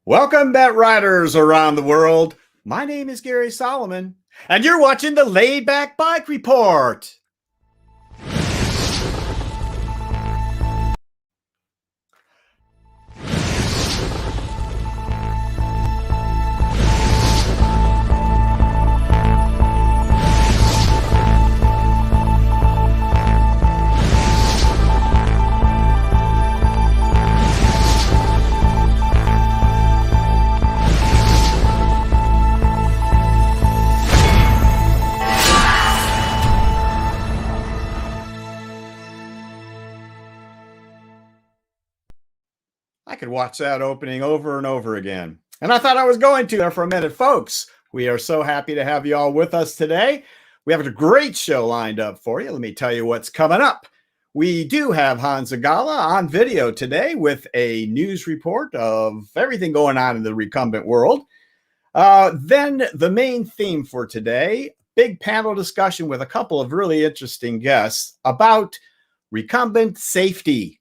Welcome, bet riders around the world. My name is Gary Solomon, and you're watching the Laidback Bike Report. I could watch that opening over and over again. And I thought I was going to there for a minute. Folks, we are so happy to have you all with us today. We have a great show lined up for you. Let me tell you what's coming up. We do have Honza Galla on video today with a news report of everything going on in the recumbent world. Then the main theme for today, big panel discussion with a couple of really interesting guests about recumbent safety.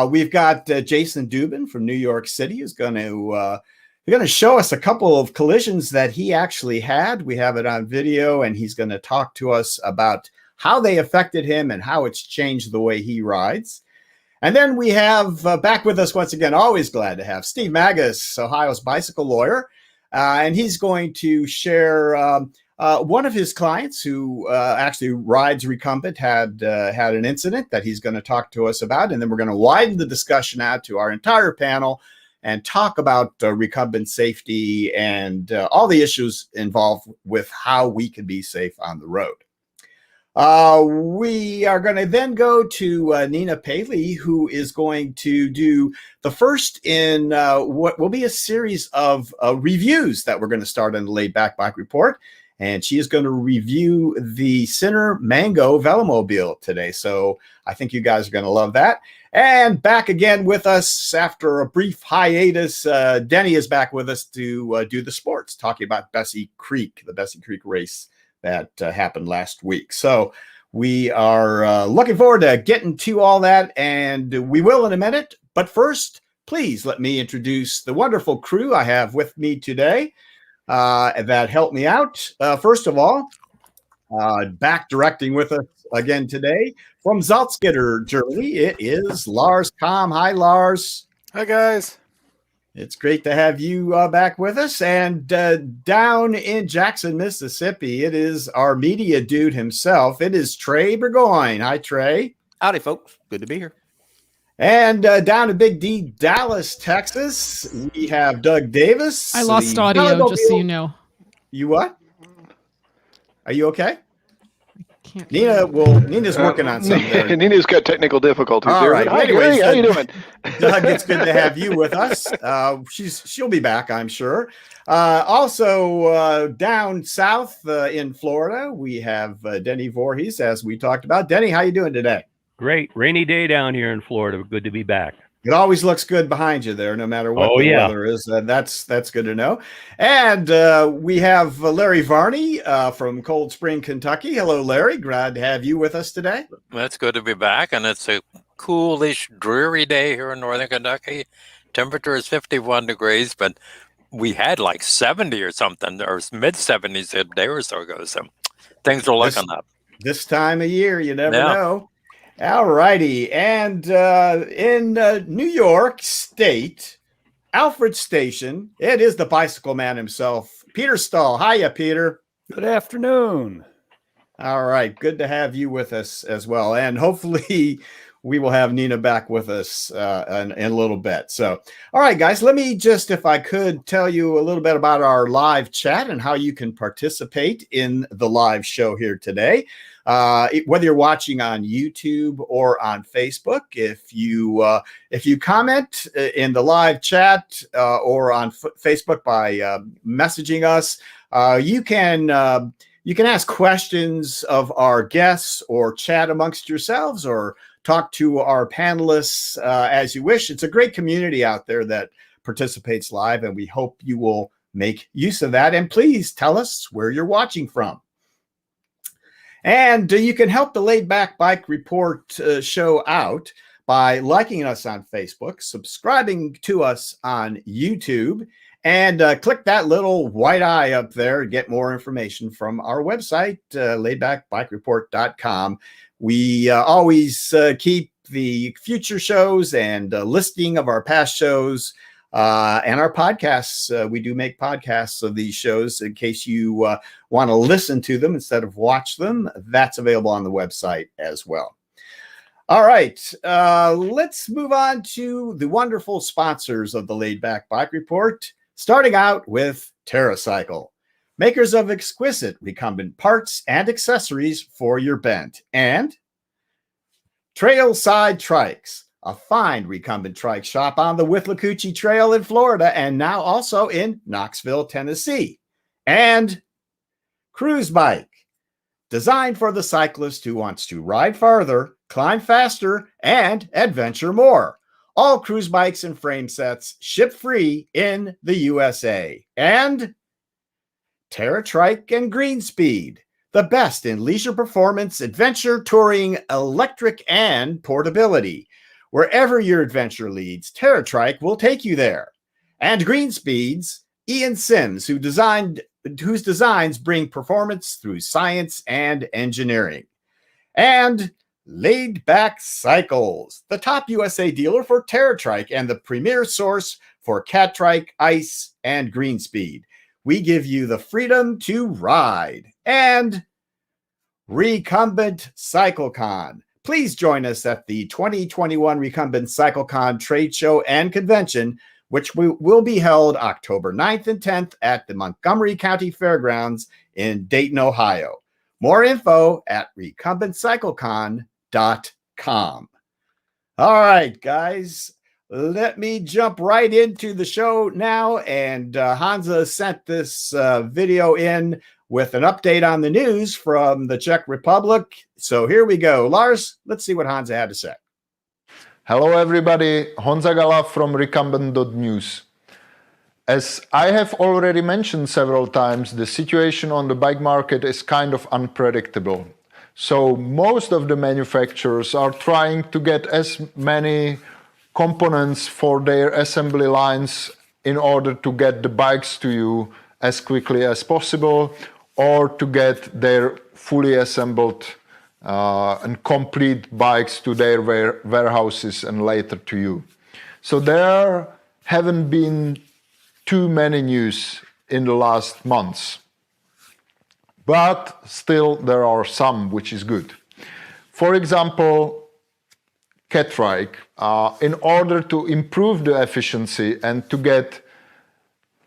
We've got Jason Dubin from New York City who's going to show us a couple of collisions that he actually had. We have it on video, and he's going to talk to us about how they affected him and how it's changed the way he rides. And then we have back with us once again, always glad to have Steve Magas, Ohio's bicycle lawyer, and he's going to share one of his clients who actually rides recumbent had an incident that he's going to talk to us about, and then we're going to widen the discussion out to our entire panel and talk about recumbent safety and all the issues involved with how we can be safe on the road. We are going to then go to Nina Paley, who is going to do the first in what will be a series of reviews that we're going to start in the Laidback Bike Report. And she is going to review the Sinner Mango velomobile today. So I think you guys are going to love that. And back again with us after a brief hiatus, Denny is back with us to do the sports, talking about Bessie Creek, the Bessie Creek race that happened last week. So we are looking forward to getting to all that, and we will in a minute. But first, please let me introduce the wonderful crew I have with me today. That helped me out. First of all, back directing with us again today from Salzgitter, Germany, it is Lars Kamm. Hi, Lars. Hi, guys. It's great to have you back with us. And down in Jackson, Mississippi, it is our media dude himself. It is Trey Burgoyne. Hi, Trey. Howdy, folks. Good to be here. And down to Big D, Dallas, Texas, we have Doug Davis. I lost audio, just so you know. You what? Are you okay? Can't Nina's working on something. Nina's got technical difficulties. All right. Hi, Anyways, how you doing? Doug, it's good to have you with us. She'll be back, I'm sure. Also, down south in Florida, we have Denny Voorhees, as we talked about. Denny, how you doing today? Great. Rainy day down here in Florida. Good to be back. It always looks good behind you there, no matter what the weather is. That's good to know. And we have Larry Varney from Cold Spring, Kentucky. Hello, Larry. Glad to have you with us today. It's good to be back, and it's a coolish, dreary day here in northern Kentucky. Temperature is 51 degrees, but we had like 70 or something, or mid-70s a day or so ago. So things are looking up. This time of year, you never know. All righty. And in New York State, Alfred Station, it is the bicycle man himself, Peter Stahl. Hiya, Peter. Good afternoon. All right. Good to have you with us as well. And hopefully we will have Nina back with us in a little bit. So, all right, guys, let me just, if I could, tell you a little bit about our live chat and how you can participate in the live show here today. Whether you're watching on YouTube or on Facebook, if you comment in the live chat or on Facebook by messaging us, you can ask questions of our guests or chat amongst yourselves or talk to our panelists as you wish. It's a great community out there that participates live, and we hope you will make use of that. And please tell us where you're watching from. And you can help the Laidback Bike Report show out by liking us on Facebook, subscribing to us on YouTube, and click that little white eye up there to get more information from our website, laidbackbikereport.com. We always keep the future shows and listing of our past shows and our podcasts. We do make podcasts of these shows in case you want to listen to them instead of watch them. That's available on the website as well. All right, let's move on to the wonderful sponsors of the Laidback Bike Report, starting out with TerraCycle, makers of exquisite recumbent parts and accessories for your bent, and Trailside Trikes, a fine recumbent trike shop on the Withlacoochee Trail in Florida and now also in Knoxville, Tennessee, and Cruise Bike, designed for the cyclist who wants to ride farther, climb faster, and adventure more. All cruise bikes and frame sets ship free in the USA. And TerraTrike and Greenspeed, the best in leisure performance, adventure, touring, electric, and portability. Wherever your adventure leads, TerraTrike will take you there. And Greenspeed's Ian Sims, whose designs bring performance through science and engineering. And Laidback Cycles, the top USA dealer for TerraTrike and the premier source for Catrike, Ice, and Greenspeed. We give you the freedom to ride. And Recumbent CycleCon. Please join us at the 2021 Recumbent CycleCon trade show and convention, which will be held October 9th and 10th at the Montgomery County Fairgrounds in Dayton, Ohio. More info at recumbentcyclecon.com. All right, guys, let me jump right into the show now. And Honza sent this video in with an update on the news from the Czech Republic. So here we go. Lars, let's see what Honza had to say. Hello everybody, Honza Galla from Recumbent.news. As I have already mentioned several times, the situation on the bike market is kind of unpredictable. So most of the manufacturers are trying to get as many components for their assembly lines in order to get the bikes to you as quickly as possible, or to get their fully assembled and complete bikes to their warehouses and later to you. So there haven't been too many news in the last months, but still there are some, which is good. For example, Catrike, in order to improve the efficiency and to get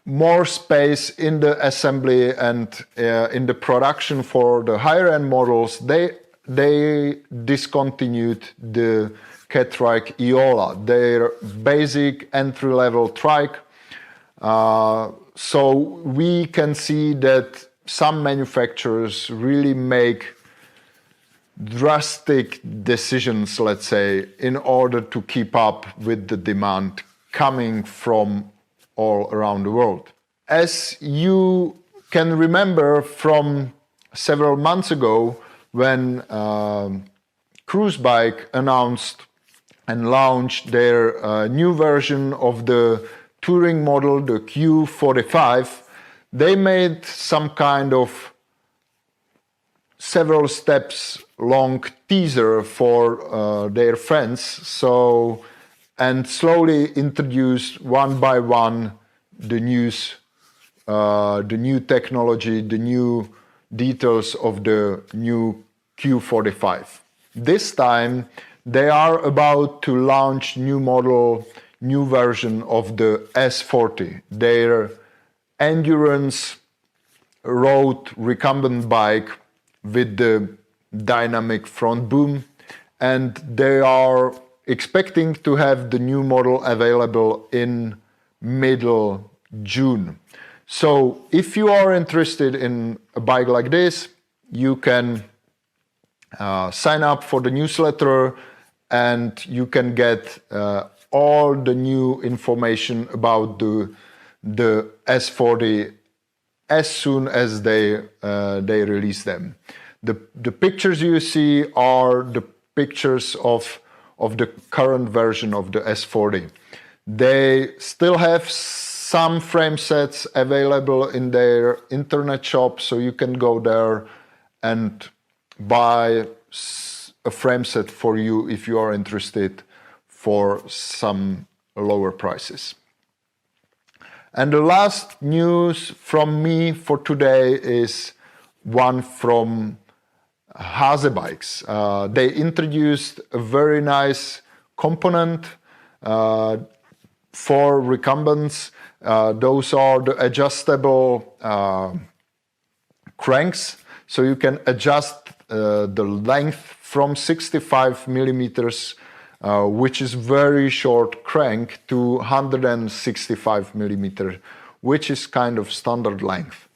more space in the assembly and in the production for the higher end models, they discontinued the Catrike Iola, their basic entry-level trike. So we can see that some manufacturers really make drastic decisions, let's say, in order to keep up with the demand coming from all around the world. As you can remember from several months ago, when Cruise Bike announced and launched their new version of the touring model, the Q45, they made some kind of several steps long teaser for their fans, and slowly introduced one by one the new technology, the new details of the new Q45. This time they are about to launch new version of the S40, their endurance road recumbent bike with the dynamic front boom, and they are expecting to have the new model available in middle June. So if you are interested in a bike like this, you can sign up for the newsletter and you can get all the new information about the S40 as soon as they release them. The pictures you see are the pictures of of the current version of the S40. They still have some frame sets available in their internet shop, so you can go there and buy a frame set for you if you are interested for some lower prices. And the last news from me for today is one from Honza bikes. They introduced a very nice component for recumbents. Those are the adjustable cranks, so you can adjust the length from 65 millimeters, which is very short crank, to 165 millimeters, which is kind of standard length.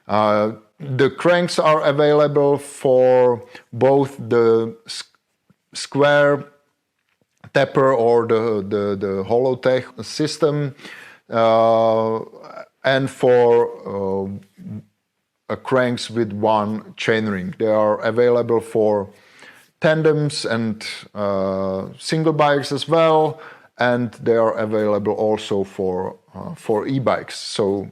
The cranks are available for both the square tapper or the hollow tech system, and for cranks with one chainring. They are available for tandems and single bikes as well, and they are available also for e-bikes. So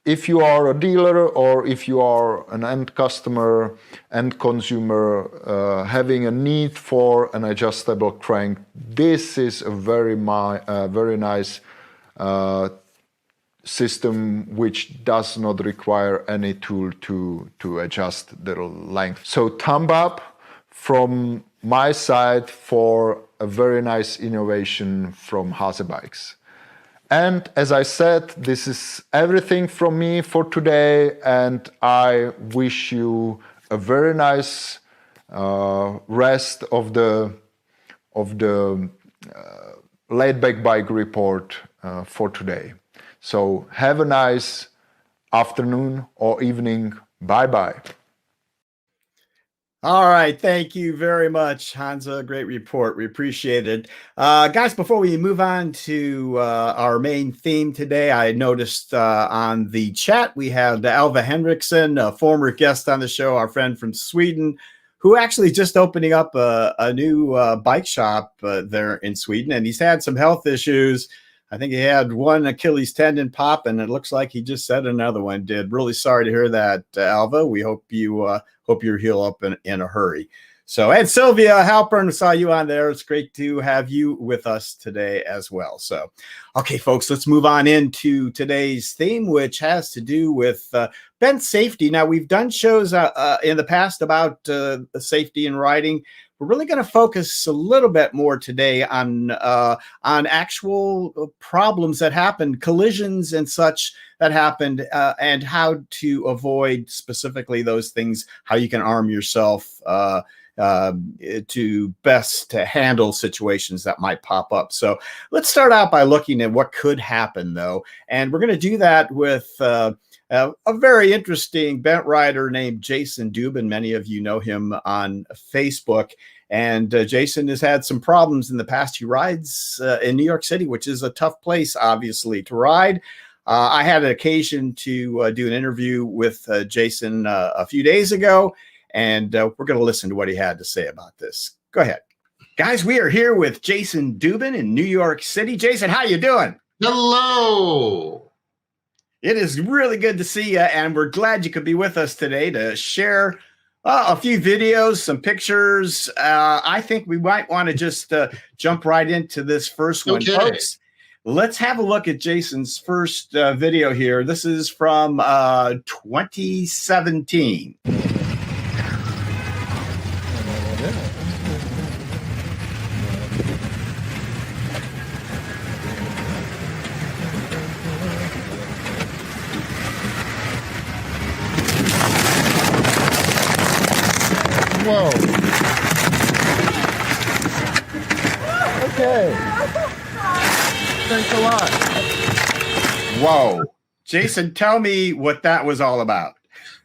if you are a dealer or if you are an end customer, end consumer having a need for an adjustable crank, this is a very nice system which does not require any tool to adjust the length. So thumb up from my side for a very nice innovation from Honza bikes. And as I said, this is everything from me for today, and I wish you a very nice rest of the Laidback bike report for today. So have a nice afternoon or evening. Bye-bye. All right. Thank you very much, Honza. Great report. We appreciate it. Guys, before we move on to our main theme today, I noticed on the chat we have Alva Henriksen, a former guest on the show, our friend from Sweden, who actually just opening up a new bike shop there in Sweden. And he's had some health issues. I think he had one Achilles tendon pop, and it looks like he just said another one did. Really sorry to hear that, Alva. We hope you heal up in a hurry. So, and Sylvia Halpern, saw you on there. It's great to have you with us today as well. So, okay, folks, let's move on into today's theme, which has to do with bench safety. Now, we've done shows in the past about safety in riding. We're really going to focus a little bit more today on actual problems that happened, collisions and such that happened, and how to avoid specifically those things, how you can arm yourself to best to handle situations that might pop up. So let's start out by looking at what could happen, though. And we're going to do that with a very interesting bent rider named Jason Dubin. Many of you know him on Facebook. And Jason has had some problems in the past. He rides in New York City, which is a tough place, obviously, to ride. I had an occasion to do an interview with Jason a few days ago, and we're going to listen to what he had to say about this. Go ahead. Guys, we are here with Jason Dubin in New York City. Jason, how you doing? Hello. It is really good to see you, and we're glad you could be with us today to share a few videos, some pictures. I think we might want to just jump right into this first one. Okay. Folks, let's have a look at Jason's first video here. This is from 2017. Whoa. Okay. Thanks a lot. Whoa. Jason, tell me what that was all about.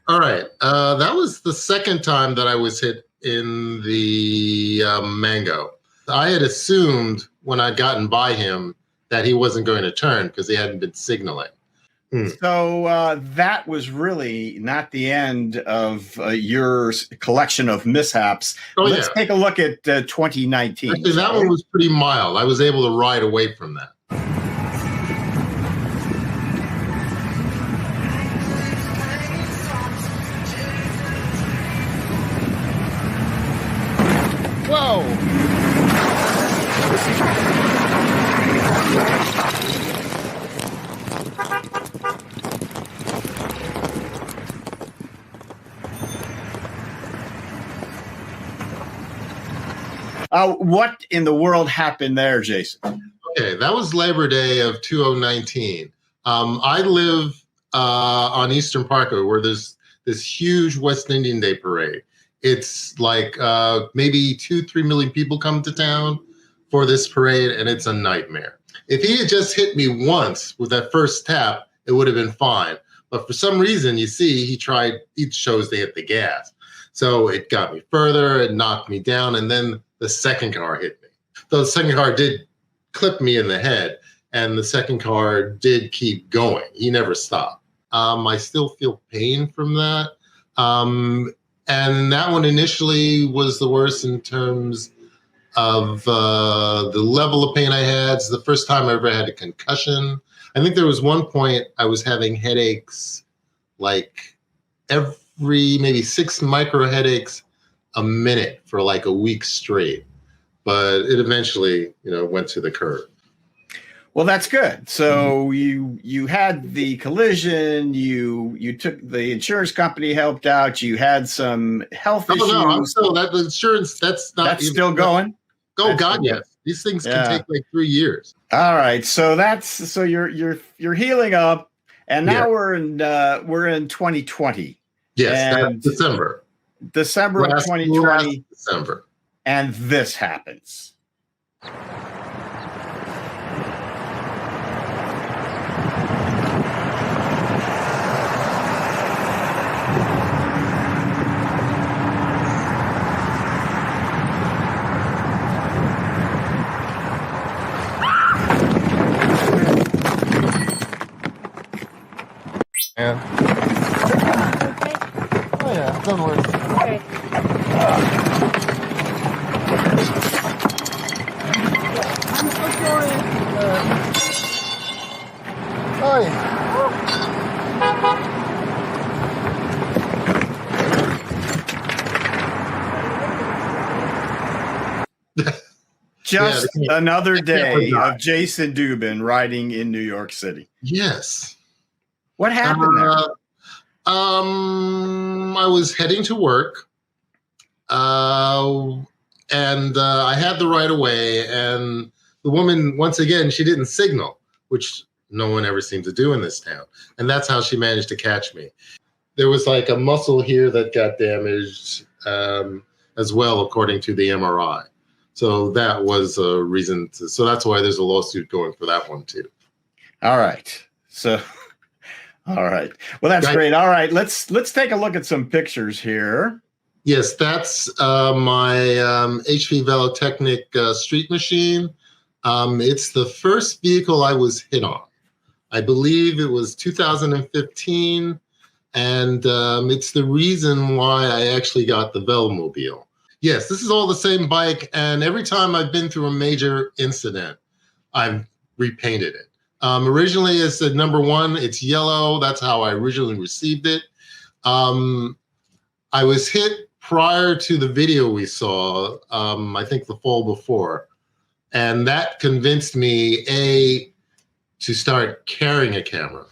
All right. That was the second time that I was hit in the Mango. I had assumed when I'd gotten by him that he wasn't going to turn because he hadn't been signaling. So that was really not the end of your collection of mishaps. Let's take a look at 2019. Actually, that one was pretty mild. I was able to ride away from that. Whoa! What in the world happened there, Jason? Okay, that was Labor Day of 2019. I live on Eastern Parkway where there's this huge West Indian Day parade. It's like maybe 2-3 million people come to town for this parade, and it's a nightmare. If he had just hit me once with that first tap, it would have been fine. But for some reason, you see, he chose to hit the gas. So it got me further, it knocked me down, and then the second car hit me. The second car did clip me in the head, and the second car did keep going. He never stopped. I still feel pain from that. And that one initially was the worst in terms of the level of pain I had. It's the first time I ever had a concussion. I think there was one point I was having headaches like every maybe 6 micro headaches a minute for like a week straight. But it eventually, went to the curb. Well, that's good. So you had the collision, you took the insurance company helped out, you had some health issues. No, I'm still the insurance. That's still going. Oh God, yes. These things can take like 3 years. All right, so you're healing up, and now we're in 2020. Yes, that's December. December of 2020. Last December, and this happens. Yeah. Okay. Oh yeah, don't worry. Okay. I'm so sorry. Just another day of Jason Dubin riding in New York City. Yes. What happened there? I was heading to work, and I had the right of way, and the woman, once again, she didn't signal, which no one ever seemed to do in this town. And that's how she managed to catch me. There was like a muscle here that got damaged as well, according to the MRI. So that was a reason so that's why there's a lawsuit going for that one too. All right. All right. Well, that's great. All right. Let's take a look at some pictures here. Yes, that's my HP Velotechnic street machine. It's the first vehicle I was hit on. I believe it was 2015, and it's the reason why I actually got the velomobile. Yes, this is all the same bike, and every time I've been through a major incident, I've repainted it. Originally, it said number 1, it's yellow. That's how I originally received it. I was hit prior to the video we saw, I think the fall before. And that convinced me, to start carrying a camera,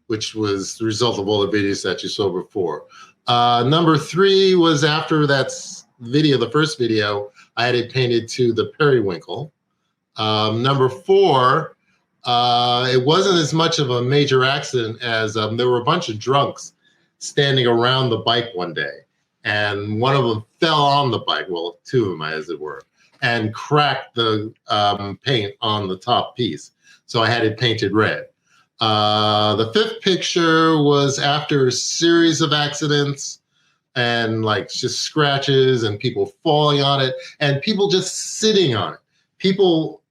which was the result of all the videos that you saw before. Number 3 was after that video, the first video, I had it painted to the periwinkle. Number 4, it wasn't as much of a major accident as there were a bunch of drunks standing around the bike one day, and one of them fell on the bike, well, 2 of them as it were, and cracked the paint on the top piece. So I had it painted red. The 5th picture was after a series of accidents and like just scratches and people falling on it and people just sitting on it. People,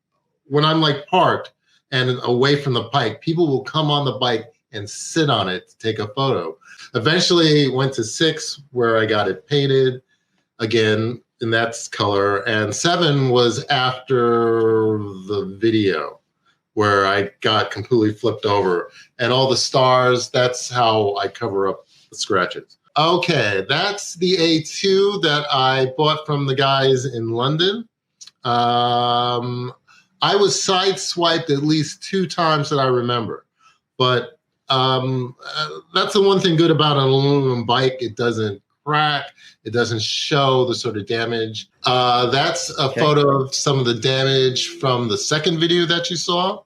when I'm like parked and away from the bike, people will come on the bike and sit on it to take a photo. Eventually went to 6, where I got it painted again in that color, and 7 was after the video, where I got completely flipped over, and all the stars, that's how I cover up the scratches. Okay, that's the A2 that I bought from the guys in London. I was sideswiped at least 2 times that I remember, but that's the one thing good about an aluminum bike. It doesn't crack. It doesn't show the sort of damage. That's a photo of some of the damage from the second video that you saw.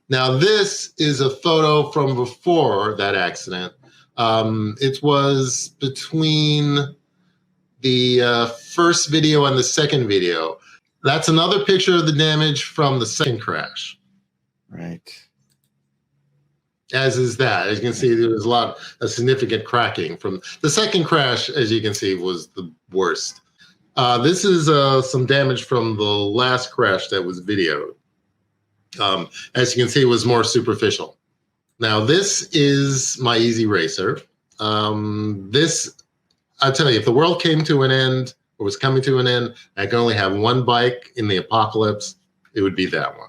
Now, this is a photo from before that accident. It was between the first video and the second video. That's another picture of the damage from the second crash. Right. As is that. As you can see, there was a significant cracking from the second crash, as you can see, was the worst. This is some damage from the last crash that was videoed. As you can see, it was more superficial. Now, this is my Easy Racer. This, I'll tell you, if the world came to an end, or was coming to an end, I could only have one bike in the apocalypse, it would be that one.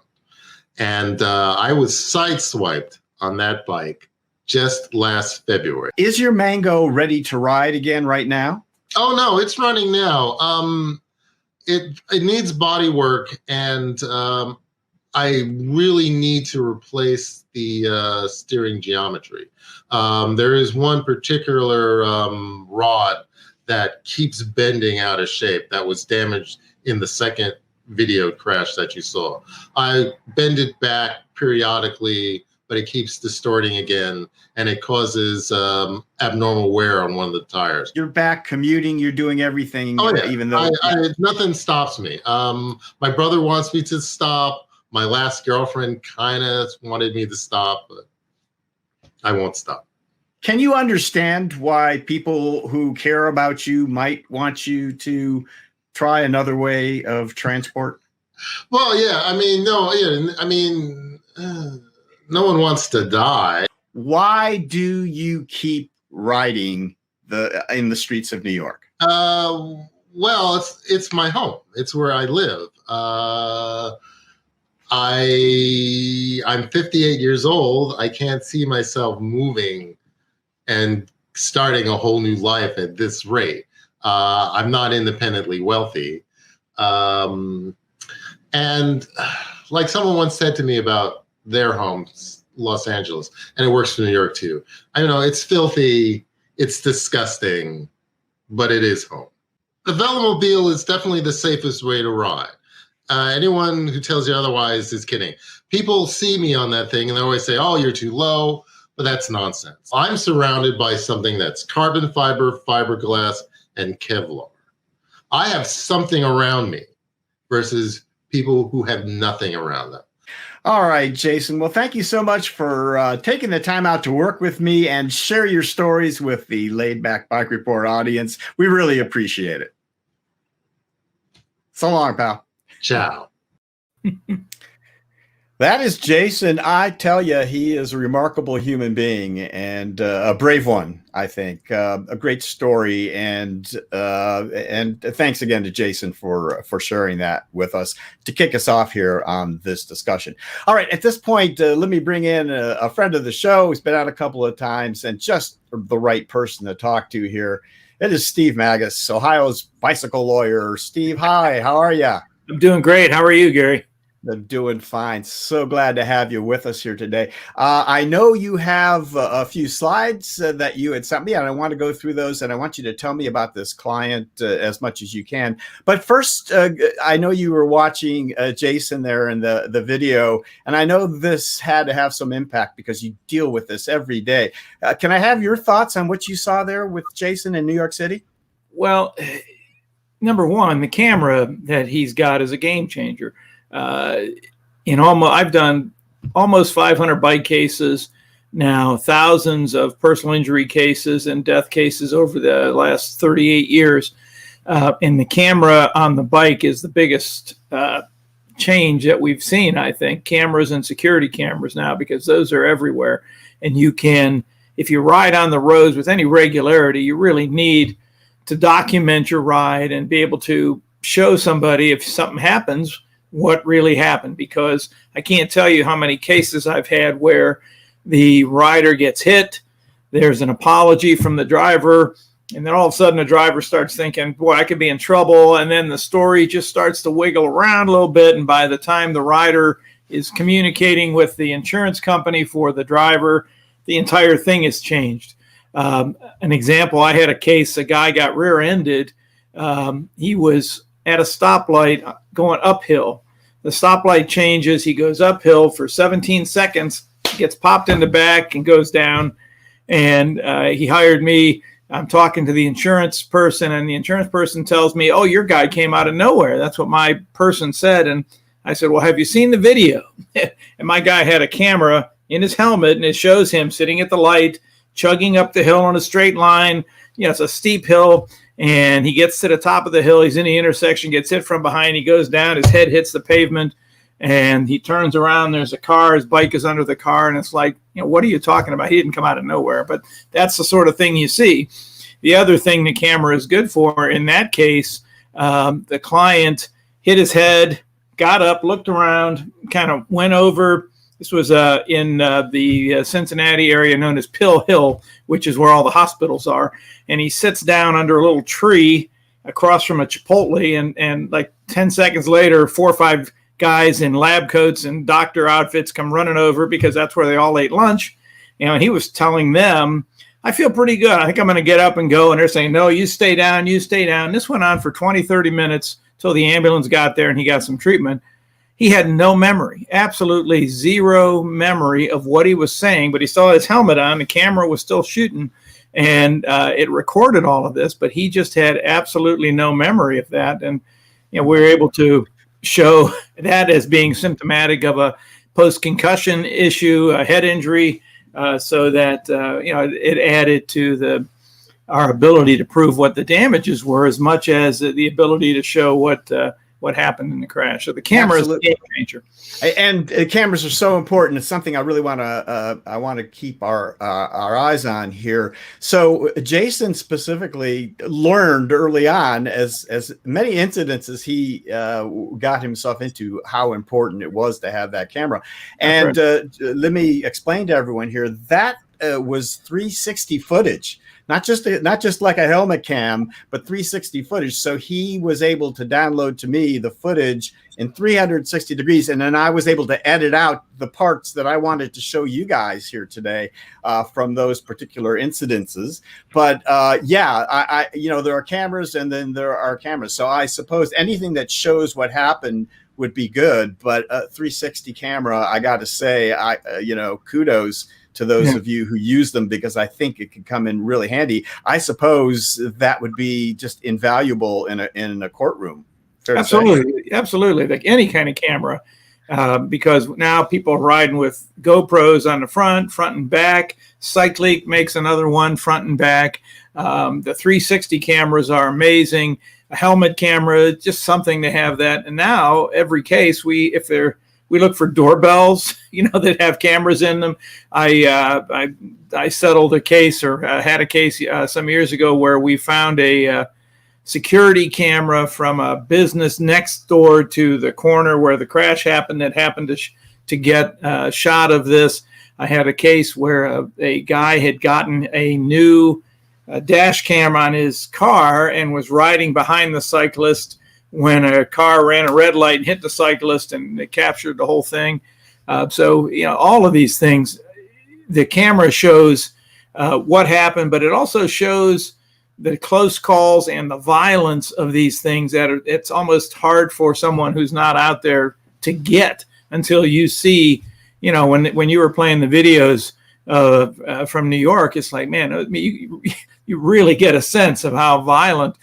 And I was sideswiped on that bike just last February. Is your Mango ready to ride again right now? Oh, no, it's running now. It needs body work, and I really need to replace the steering geometry. There is one particular rod that keeps bending out of shape that was damaged in the second video crash that you saw. I bend it back periodically, but it keeps distorting again, and it causes abnormal wear on one of the tires. You're back commuting. You're doing everything, oh, yeah. Even though nothing stops me. My brother wants me to stop. My last girlfriend kind of wanted me to stop, but I won't stop. Can you understand why people who care about you might want you to try another way of transport? Well, yeah. I mean, no. Yeah. I mean, no one wants to die. Why do you keep riding in the streets of New York? Well, it's my home. It's where I live. I'm 58 years old. I can't see myself moving and starting a whole new life at this rate. I'm not independently wealthy. And like someone once said to me about their home, Los Angeles, and it works for New York too. I know it's filthy, it's disgusting, but it is home. The velomobile is definitely the safest way to ride. Anyone who tells you otherwise is kidding. People see me on that thing and they always say, oh, you're too low, but that's nonsense. I'm surrounded by something that's carbon fiber, fiberglass, and Kevlar. I have something around me versus people who have nothing around them. All right, Jason. Well, thank you so much for taking the time out to work with me and share your stories with the Laidback Bike Report audience. We really appreciate it. So long, pal. Ciao. That is Jason. I tell you, he is a remarkable human being and a brave one, I think. A great story, and thanks again to Jason for sharing that with us to kick us off here on this discussion. All right, at this point, let me bring in a friend of the show who's been on a couple of times and just the right person to talk to here. It is Steve Magas, Ohio's bicycle lawyer. Steve, hi, how are you? I'm doing great. How are you, Gary? I'm doing fine. So glad to have you with us here today. I know you have a few slides that you had sent me, and I want to go through those, and I want you to tell me about this client as much as you can. But first, I know you were watching Jason there in the video, and I know this had to have some impact because you deal with this every day. Can I have your thoughts on what you saw there with Jason in New York City? Well, number one, the camera that he's got is a game changer. I've done almost 500 bike cases now, thousands of personal injury cases and death cases over the last 38 years. And the camera on the bike is the biggest change that we've seen, I think. Cameras and security cameras now, because those are everywhere. And you can, if you ride on the roads with any regularity, you really need to document your ride and be able to show somebody if something happens, what really happened. Because I can't tell you how many cases I've had where the rider gets hit, there's an apology from the driver, and then all of a sudden the driver starts thinking, boy, I could be in trouble. And then the story just starts to wiggle around a little bit. And by the time the rider is communicating with the insurance company for the driver, the entire thing has changed. An example, I had a case, a guy got rear-ended. He was at a stoplight going uphill. The stoplight changes. He goes uphill for 17 seconds, gets popped in the back and goes down. And he hired me. I'm talking to the insurance person, and the insurance person tells me, oh, your guy came out of nowhere. That's what my person said. And I said, well, have you seen the video? And my guy had a camera in his helmet, and it shows him sitting at the light, chugging up the hill on a straight line. It's a steep hill, and he gets to the top of the hill. He's in the intersection, gets hit from behind. He goes down. His head hits the pavement, and he turns around. There's a car. His bike is under the car, and it's like, what are you talking about? He didn't come out of nowhere, but that's the sort of thing you see. The other thing the camera is good for, in that case, the client hit his head, got up, looked around, kind of went over. This was in the Cincinnati area known as Pill Hill, which is where all the hospitals are. And he sits down under a little tree across from a Chipotle, and like 10 seconds later, 4 or 5 guys in lab coats and doctor outfits come running over because that's where they all ate lunch. And he was telling them, I feel pretty good. I think I'm going to get up and go. And they're saying, no, you stay down, you stay down. This went on for 20, 30 minutes till the ambulance got there and he got some treatment. He had no memory, absolutely zero memory of what he was saying, but he still had his helmet on. The camera was still shooting, and it recorded all of this, but he just had absolutely no memory of that. And we were able to show that as being symptomatic of a post-concussion issue, a head injury, so that it added to our ability to prove what the damages were, as much as the ability to show what happened in the crash. So the camera is a game changer. And cameras are so important. It's something I really want to keep our eyes on here. So Jason specifically learned early on, as many incidents as he got himself into, how important it was to have that camera. And let me explain to everyone here, that was 360 footage. Not just like a helmet cam, but 360 footage. So he was able to download to me the footage in 360 degrees, and then I was able to edit out the parts that I wanted to show you guys here today from those particular incidences. But I there are cameras, and then there are cameras. So I suppose anything that shows what happened would be good. But a 360 camera, I got to say, kudos to those of you who use them, because I think it could come in really handy. I suppose that would be just invaluable in a courtroom. Absolutely, like any kind of camera, because now people are riding with GoPros on the front and back. Cyclic makes another one, front and back. The 360 cameras are amazing. A helmet camera, just something to have that. And now every case, we look for doorbells, that have cameras in them. I settled a case, or had a case some years ago, where we found a security camera from a business next door to the corner where the crash happened, that happened to get a shot of this. I had a case where a guy had gotten a new dash cam on his car and was riding behind the cyclist when a car ran a red light and hit the cyclist, and it captured the whole thing. So all of these things, the camera shows what happened, but it also shows the close calls and the violence of these things it's almost hard for someone who's not out there to get until you see, when you were playing the videos from New York, it's like, man, you really get a sense of how violent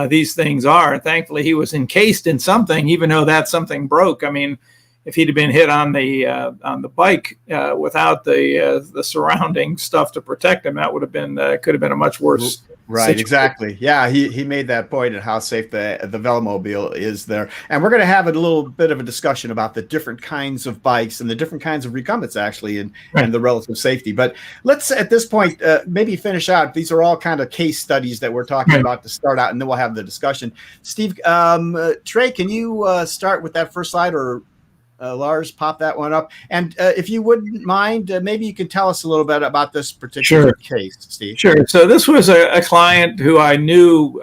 these things are. And thankfully he was encased in something, even though that something broke. I mean, if he'd have been hit on the bike without the surrounding stuff to protect him, that would have been could have been a much worse. Right, situation. exactly. Yeah, he made that point at how safe the velomobile is there. And we're going to have a little bit of a discussion about the different kinds of bikes and the different kinds of recumbents, actually, and the relative safety. But let's, at this point, maybe finish out. These are all kind of case studies that we're talking about to start out, and then we'll have the discussion. Steve, Trey, can you start with that first slide, or Lars, pop that one up? And if you wouldn't mind, maybe you can tell us a little bit about this particular case, Steve. Sure. So this was a client who I knew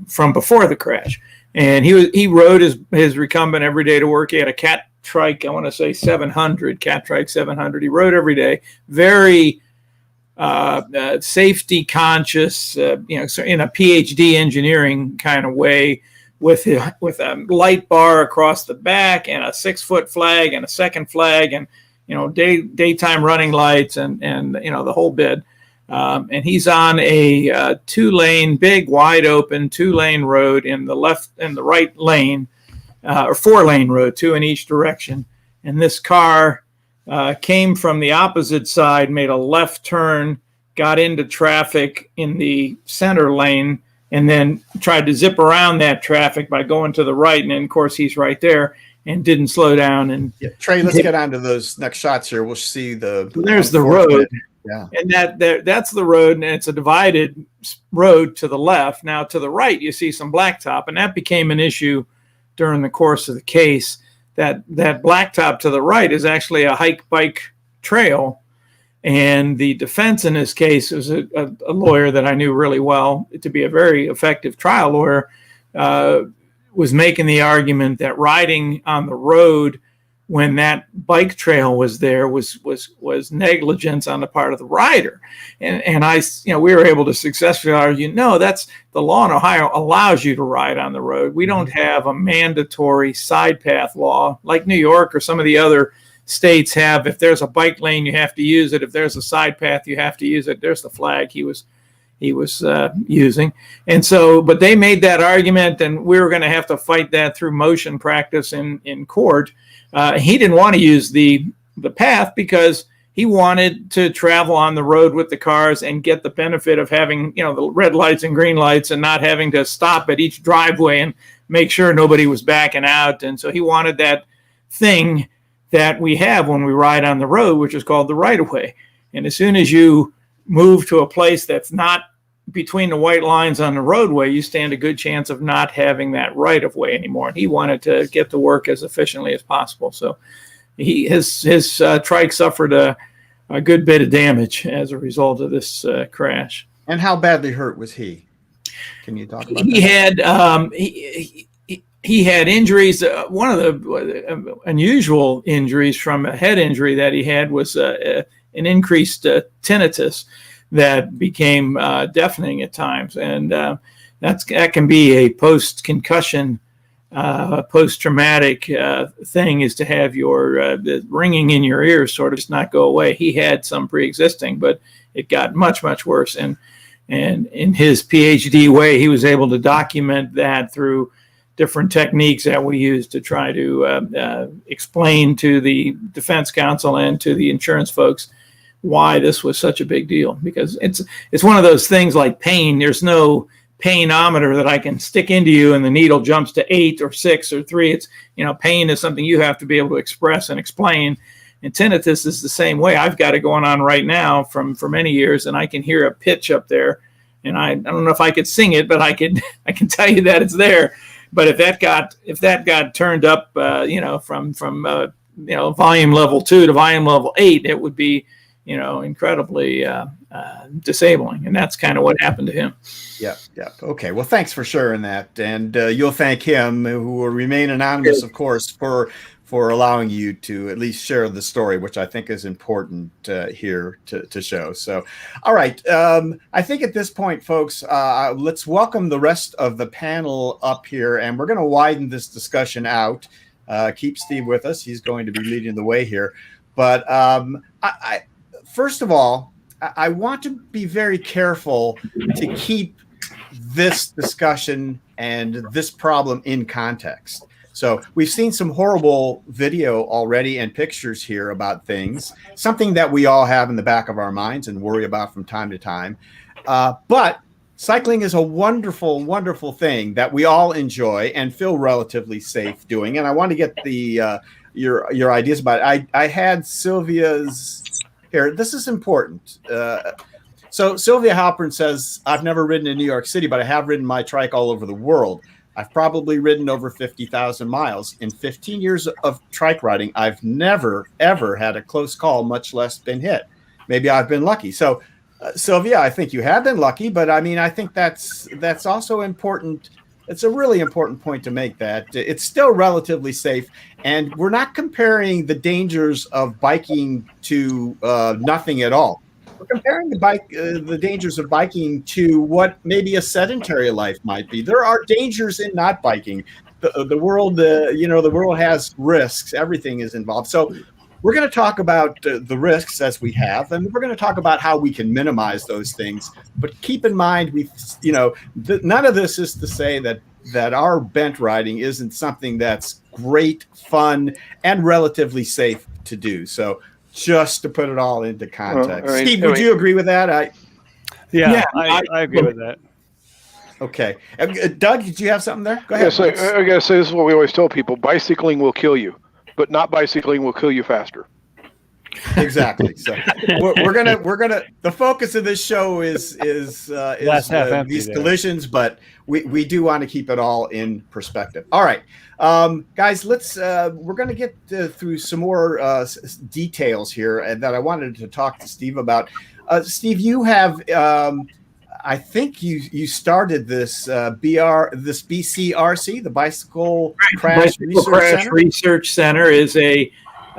from before the crash, and he rode his recumbent every day to work. He had a cat trike, I want to say 700, cat trike 700. He rode every day, very safety conscious, so in a PhD engineering kind of way, with a light bar across the back and a 6-foot flag and a second flag and daytime running lights and the whole bit. And he's on a 2-lane, big, wide open 2-lane road in the left and the right lane, or 4-lane road, 2 in each direction. And this car came from the opposite side, made a left turn, got into traffic in the center lane, and then tried to zip around that traffic by going to the right. And then, of course, he's right there and didn't slow down. And Trey, let's get on to those next shots here. We'll see there's the road. Yeah. And that's the road, and it's a divided road to the left. Now, to the right, you see some blacktop, and that became an issue during the course of the case. That blacktop to the right is actually a hike-bike trail. And the defense in this case was a lawyer that I knew really well to be a very effective trial lawyer, was making the argument that riding on the road when that bike trail was there was negligence on the part of the rider. And I, we were able to successfully argue, no, that's the law in Ohio allows you to ride on the road. We don't have a mandatory side path law like New York or some of the other states have. If there's a bike lane, you have to use it. If there's a side path, you have to use it. There's the flag he was using. And so, but they made that argument, and we were going to have to fight that through motion practice in court. He didn't want to use the path because he wanted to travel on the road with the cars and get the benefit of having, the red lights and green lights and not having to stop at each driveway and make sure nobody was backing out. And so he wanted that thing that we have when we ride on the road, which is called the right-of-way. And as soon as you move to a place that's not between the white lines on the roadway, you stand a good chance of not having that right-of-way anymore. And he wanted to get to work as efficiently as possible. So his trike suffered a good bit of damage as a result of this crash. And how badly hurt was he? Can you talk about that? He had injuries. One of the unusual injuries from a head injury that he had was an increased tinnitus that became deafening at times. And that can be a post-concussion, post-traumatic thing, is to have your the ringing in your ears sort of just not go away. He had some pre-existing, but it got much, much worse. And in his PhD way, he was able to document that through different techniques that we use to try to explain to the defense counsel and to the insurance folks why this was such a big deal. Because it's one of those things like pain. There's no painometer that I can stick into you and the needle jumps to 8 or 6 or 3. It's, pain is something you have to be able to express and explain. And tinnitus is the same way. I've got it going on right now for many years, and I can hear a pitch up there. And I don't know if I could sing it, but I can tell you that it's there. But if that got turned up, from volume level 2 to volume level 8, it would be, incredibly disabling. And that's kind of what happened to him. Yeah. Okay. Well, thanks for sharing that. And you'll thank him, who will remain anonymous, of course, for allowing you to at least share the story, which I think is important here to show. So, all right. I think at this point, folks, let's welcome the rest of the panel up here, and we're going to widen this discussion out. Keep Steve with us. He's going to be leading the way here. But first of all, I want to be very careful to keep this discussion and this problem in context. So we've seen some horrible video already and pictures here about things, something that we all have in the back of our minds and worry about from time to time. But cycling is a wonderful, wonderful thing that we all enjoy and feel relatively safe doing. And I want to get your ideas about it. I had Sylvia's here. This is important. So Sylvia Halpern says, I've never ridden in New York City, but I have ridden my trike all over the world. I've probably ridden over 50,000 miles. In 15 years of trike riding, I've never, ever had a close call, much less been hit. Maybe I've been lucky. So Sylvia, I think you have been lucky, but I mean, I think that's also important. It's a really important point to make, that it's still relatively safe, and we're not comparing the dangers of biking to nothing at all. We're comparing the dangers of biking to what maybe a sedentary life might be. There are dangers in not biking. The world, the world has risks. Everything is involved. So we're going to talk about the risks as we have, and we're going to talk about how we can minimize those things. But keep in mind, none of this is to say that our bent riding isn't something that's great, fun, and relatively safe to do. So just to put it all into context. Steve, would you agree with that? I agree with that. Okay. Doug, did you have something there? Go ahead. Yeah, so I got to say, this is what we always tell people. Bicycling will kill you, but not bicycling will kill you faster. Exactly. So we're gonna the focus of this show is these collisions, but we do want to keep it all in perspective. All right, guys, we're gonna get through some more details here that I wanted to talk to Steve about. Steve, you have I think you started this BCRC, the Bicycle Crash Research Center is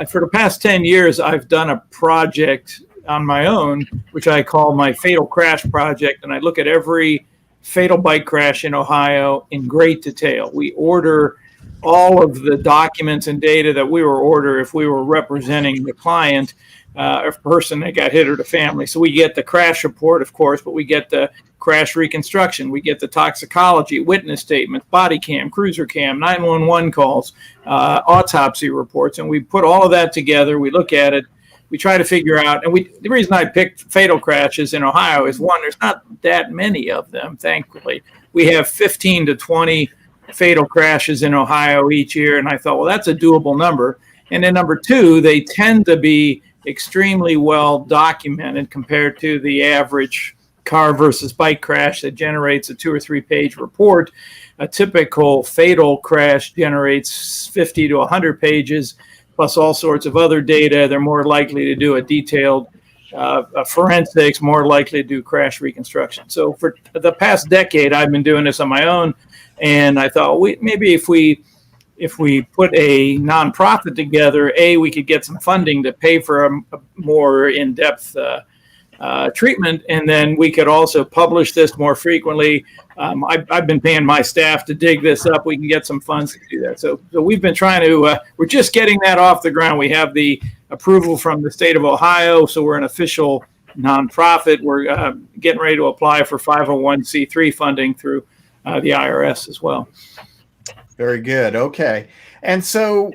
for the past 10 years, I've done a project on my own, which I call my Fatal Crash Project. And I look at every fatal bike crash in Ohio in great detail. We order all of the documents and data that we were order if we were representing the client, a person that got hit or the family. So we get the crash report, of course, but we get the crash reconstruction. We get the toxicology, witness statements, body cam, cruiser cam, 911 calls, autopsy reports. And we put all of that together. We look at it. We try to figure out, and the reason I picked fatal crashes in Ohio is, one, there's not that many of them, thankfully. We have 15 to 20 fatal crashes in Ohio each year. And I thought, well, that's a doable number. And then number two, they tend to be extremely well documented compared to the average car versus bike crash that generates a 2 or 3 page report. A typical fatal crash generates 50 to 100 pages, plus all sorts of other data. They're more likely to do a detailed forensics, more likely to do crash reconstruction. So for the past decade, I've been doing this on my own, and I thought maybe if we put a nonprofit together, we could get some funding to pay for a more in-depth treatment, and then we could also publish this more frequently. I've been paying my staff to dig this up. We can get some funds to do that. So we've been trying to, we're just getting that off the ground. We have the approval from the state of Ohio, so we're an official nonprofit. We're getting ready to apply for 501c3 funding through the IRS as well. Very good. Okay. And so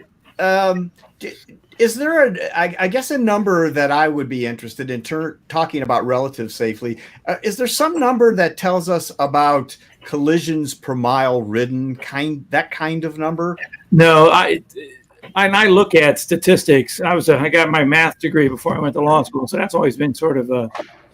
is there I guess a number that I would be interested in talking about relative safely? Is there some number that tells us about collisions per mile ridden, that kind of number? No, I look at statistics. I got my math degree before I went to law school, so that's always been sort of a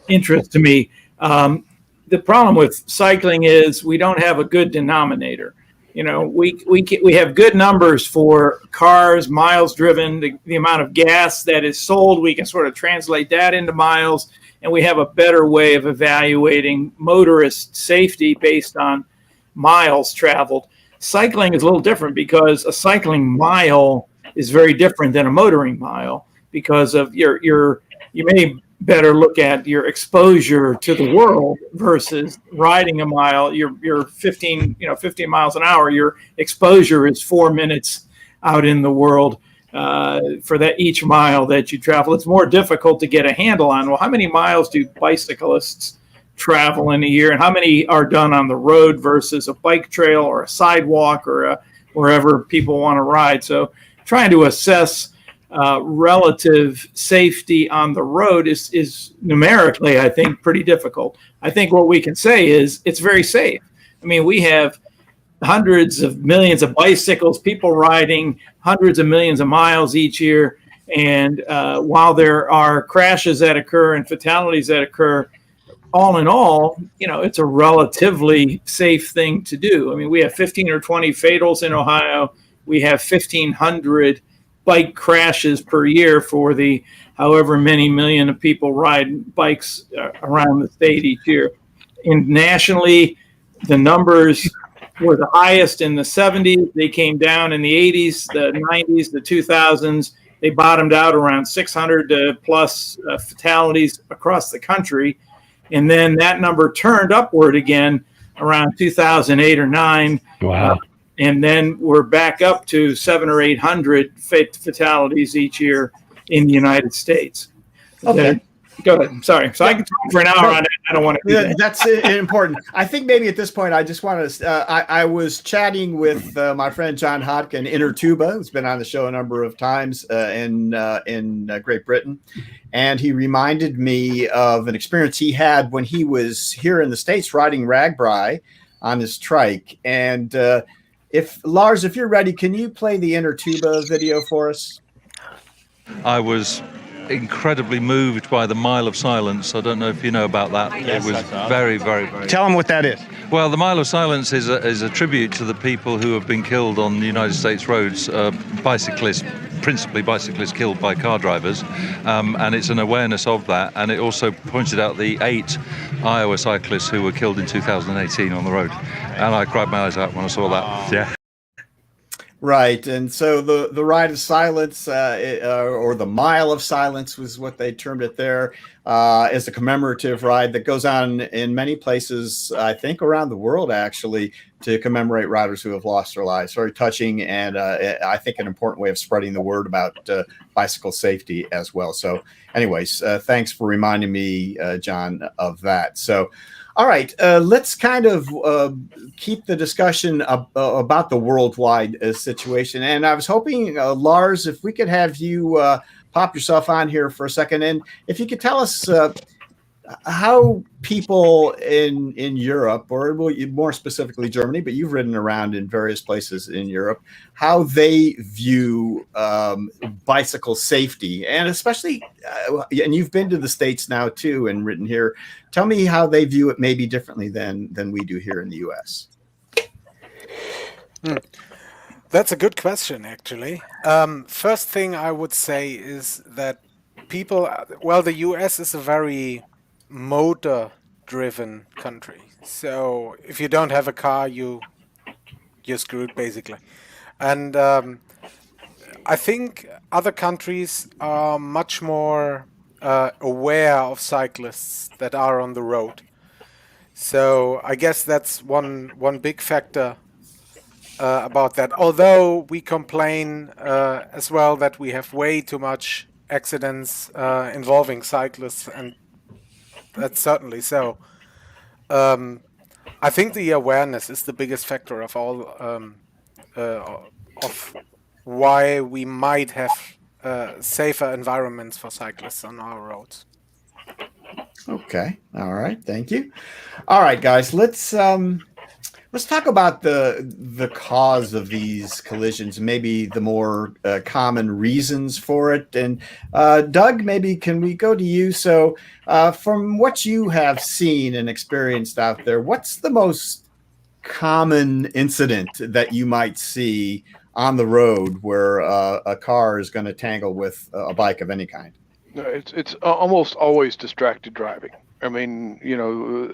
interest to me. The problem with cycling is we don't have a good denominator. You know, we have good numbers for cars, miles driven, the amount of gas that is sold. We can sort of translate that into miles, and we have a better way of evaluating motorist safety based on miles traveled. Cycling is a little different because a cycling mile is very different than a motoring mile because of you may better look at your exposure to the world versus riding a mile. You're 15 miles an hour. Your exposure is 4 minutes out in the world for that each mile that you travel. It's more difficult to get a handle on. Well, how many miles do bicyclists travel in a year, and how many are done on the road versus a bike trail or a sidewalk or a wherever people want to ride. So trying to assess relative safety on the road is numerically, I think, pretty difficult. I think what we can say is it's very safe. I mean, we have hundreds of millions of bicycles, people riding hundreds of millions of miles each year. And while there are crashes that occur and fatalities that occur, all in all, it's a relatively safe thing to do. I mean, we have 15 or 20 fatals in Ohio. We have 1,500 bike crashes per year for the however many million of people ride bikes around the state each year. And nationally, the numbers were the highest in the 70s. They came down in the 80s, the 90s, the 2000s. They bottomed out around 600 plus fatalities across the country. And then that number turned upward again around 2008 or 9. Wow. And then we're back up to 700 or 800 fatalities each year in the United States. Okay. Go ahead. Sorry. So I can talk for an hour on it. I don't want to do that. That's important. I think maybe at this point, I just want to, I was chatting with my friend John Hodkin, Inner Tuba, who's been on the show a number of times in Great Britain. And he reminded me of an experience he had when he was here in the States riding Ragbri on his trike. And Lars, if you're ready, can you play the Inner Tuba video for us? I was incredibly moved by the Mile of Silence. I don't know if you know about that. Yes, it was very, very, very... Tell them what that is. Well, the Mile of Silence is a tribute to the people who have been killed on the United States roads, bicyclists, principally bicyclists killed by car drivers, and it's an awareness of that, and it also pointed out the 8 Iowa cyclists who were killed in 2018 on the road, and I cried my eyes out when I saw that. Yeah. Right, and so the Ride of Silence, or the Mile of Silence was what they termed it there, is a commemorative ride that goes on in many places, I think around the world actually, to commemorate riders who have lost their lives. Very touching, and I think an important way of spreading the word about bicycle safety as well. So anyways, thanks for reminding me, John, of that. So all right, let's kind of keep the discussion about the worldwide situation. And I was hoping, Lars, if we could have you pop yourself on here for a second. And if you could tell us how people in Europe, or more specifically Germany, but you've ridden around in various places in Europe, how they view bicycle safety, and especially, and you've been to the States now too and ridden here. Tell me how they view it maybe differently than we do here in the U.S. That's a good question, actually. First thing I would say is that the U.S. is a very motor-driven country. So if you don't have a car, you're screwed, basically. And I think other countries are much more aware of cyclists that are on the road. So I guess that's one big factor about that. Although we complain as well that we have way too much accidents involving cyclists, and that's certainly so. I think the awareness is the biggest factor of all of why we might have safer environments for cyclists on our roads. Okay. All right. Thank you. All right, guys. Let's talk about the cause of these collisions, maybe the more common reasons for it. And Doug, maybe can we go to you? So from what you have seen and experienced out there, what's the most common incident that you might see on the road where a car is going to tangle with a bike of any kind? No, it's almost always distracted driving. I mean,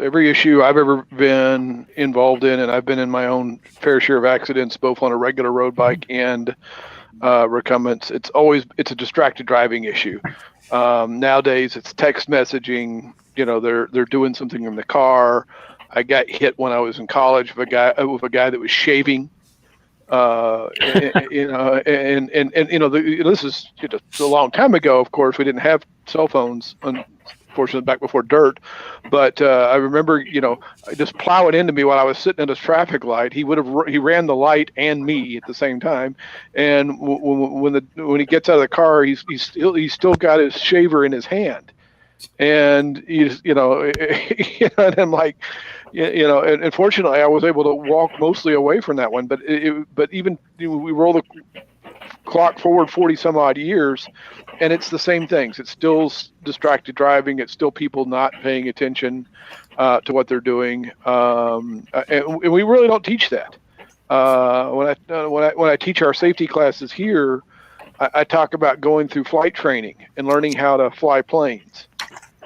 every issue I've ever been involved in, and I've been in my own fair share of accidents, both on a regular road bike and recumbents. It's a distracted driving issue. Nowadays, it's text messaging. They're doing something in the car. I got hit when I was in college with a guy that was shaving. This is a long time ago. Of course, we didn't have cell phones fortunately back before dirt. But I remember, just plowing into me while I was sitting at a traffic light. He ran the light and me at the same time. And when he gets out of the car, he's still got his shaver in his hand. And he's, and I'm like, and unfortunately I was able to walk mostly away from that one, but even we roll the clock forward 40 some odd years and it's the same things. It's still distracted driving. It's still people not paying attention to what they're doing. And we really don't teach that. When I teach our safety classes here, I talk about going through flight training and learning how to fly planes.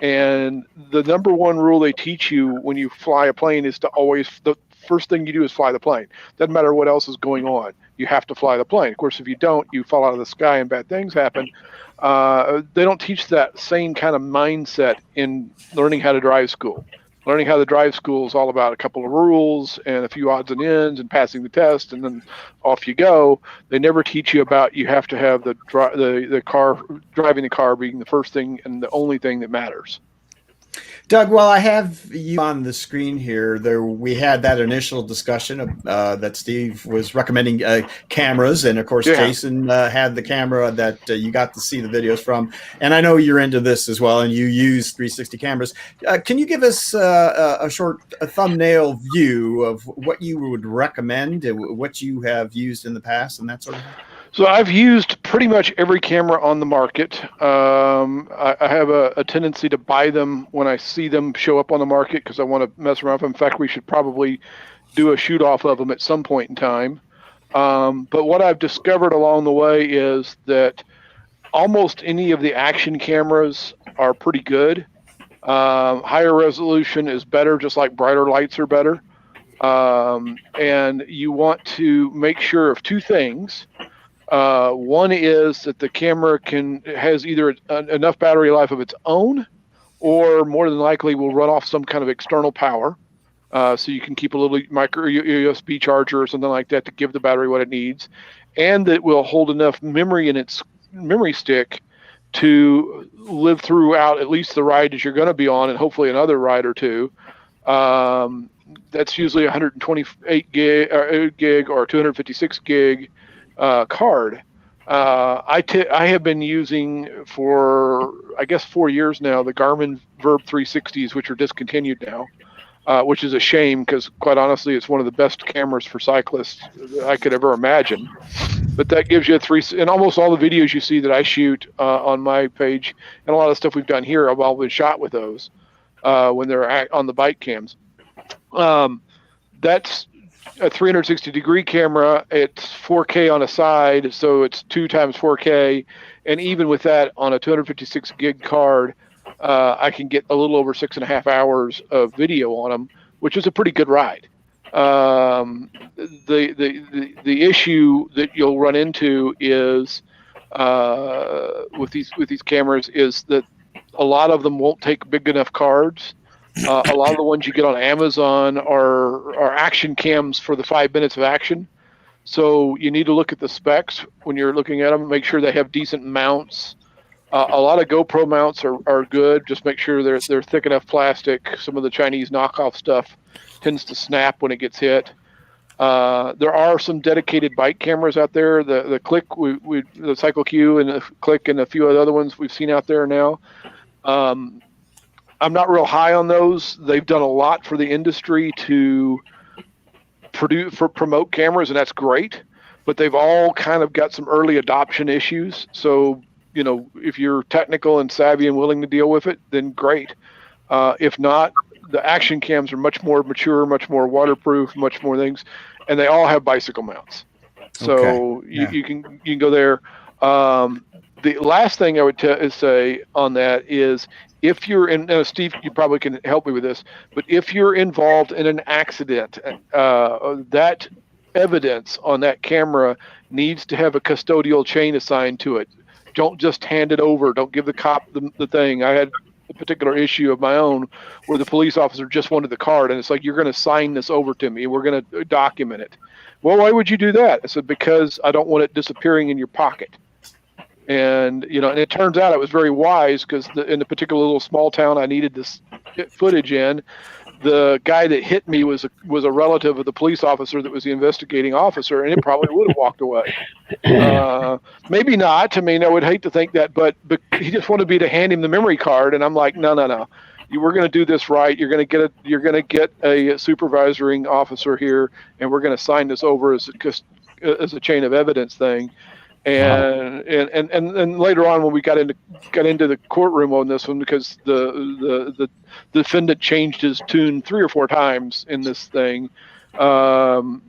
And the number one rule they teach you when you fly a plane is to always, the first thing you do is fly the plane. Doesn't matter what else is going on. You have to fly the plane. Of course, if you don't, you fall out of the sky and bad things happen. They don't teach that same kind of mindset in learning how to drive school. Learning how to drive school is all about a couple of rules and a few odds and ends and passing the test, and then off you go. They never teach you about you have to have the car, driving the car being the first thing and the only thing that matters. Doug, while I have you on the screen here, we had that initial discussion that Steve was recommending cameras, and of course Jason had the camera that you got to see the videos from. And I know you're into this as well, and you use 360 cameras. Can you give us a short thumbnail view of what you would recommend, what you have used in the past, and that sort of thing? So I've used pretty much every camera on the market. I have a tendency to buy them when I see them show up on the market because I want to mess around with them. In fact, we should probably do a shoot off of them at some point in time. But what I've discovered along the way is that almost any of the action cameras are pretty good. Higher resolution is better, just like brighter lights are better. And you want to make sure of two things. One is that the camera has either enough battery life of its own, or more than likely will run off some kind of external power. So you can keep a little micro USB charger or something like that to give the battery what it needs, and that will hold enough memory in its memory stick to live throughout at least the ride that you're going to be on, and hopefully another ride or two. That's usually 128 gig or 256 gig. Card. I have been using for, I guess, 4 years now, the Garmin Verb 360s, which are discontinued now, which is a shame because, quite honestly, it's one of the best cameras for cyclists I could ever imagine. But that gives you and almost all the videos you see that I shoot on my page, and a lot of stuff we've done here, I've all been shot with those when they're on the bike cams. That's a 360-degree camera. It's 4K on a side, so it's 2 times 4K. And even with that, on a 256 gig card, I can get a little over 6.5 hours of video on them, which is a pretty good ride. The issue that you'll run into is with these cameras is that a lot of them won't take big enough cards. A lot of the ones you get on Amazon are action cams for the 5 minutes of action. So you need to look at the specs when you're looking at them, make sure they have decent mounts. A lot of GoPro mounts are good. Just make sure they're thick enough plastic. Some of the Chinese knockoff stuff tends to snap when it gets hit. There are some dedicated bike cameras out there. The Click, the Cycle Q and the Click and a few other ones we've seen out there now. I'm not real high on those. They've done a lot for the industry to promote cameras, and that's great. But they've all kind of got some early adoption issues. So, if you're technical and savvy and willing to deal with it, then great. If not, the action cams are much more mature, much more waterproof, much more things, and they all have bicycle mounts. So you can go there. The last thing I would say on that is, if you're in, Steve, you probably can help me with this, but if you're involved in an accident, that evidence on that camera needs to have a custodial chain assigned to it. Don't just hand it over. Don't give the cop the thing. I had a particular issue of my own where the police officer just wanted the card, and it's like, you're going to sign this over to me, and we're going to document it. Well, why would you do that? I said, because I don't want it disappearing in your pocket. And and it turns out it was very wise, because in the particular little small town I needed this footage in, the guy that hit me was a relative of the police officer that was the investigating officer, and it probably would have walked away. Maybe not. I mean, I would hate to think that, but he just wanted me to hand him the memory card, and I'm like, no. We're going to do this right. You're going to get a supervising officer here, and we're going to sign this over as a chain of evidence thing. And later on, when we got into the courtroom on this one, because the defendant changed his tune 3 or 4 times in this thing, the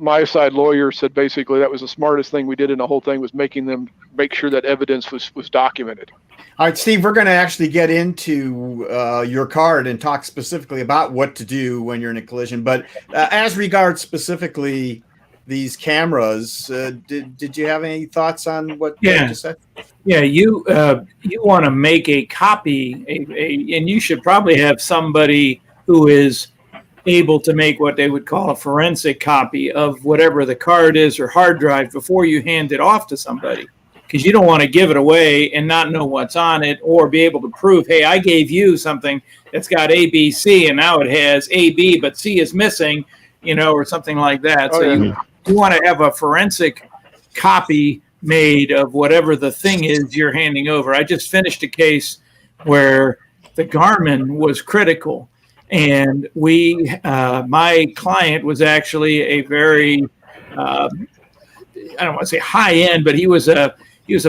my side lawyer said basically that was the smartest thing we did in the whole thing, was making them make sure that evidence was documented. All right, Steve, we're going to actually get into your card and talk specifically about what to do when you're in a collision. But as regards specifically these cameras, did you have any thoughts on what you just said? Yeah, you want to make a copy, and you should probably have somebody who is able to make what they would call a forensic copy of whatever the card is or hard drive before you hand it off to somebody, because you don't want to give it away and not know what's on it, or be able to prove, hey, I gave you something that's got A, B, C, and now it has A, B, but C is missing, or something like that. You want to have a forensic copy made of whatever the thing is you're handing over. I just finished a case where the Garmin was critical, and my client was actually a very, I don't want to say high end, but he was a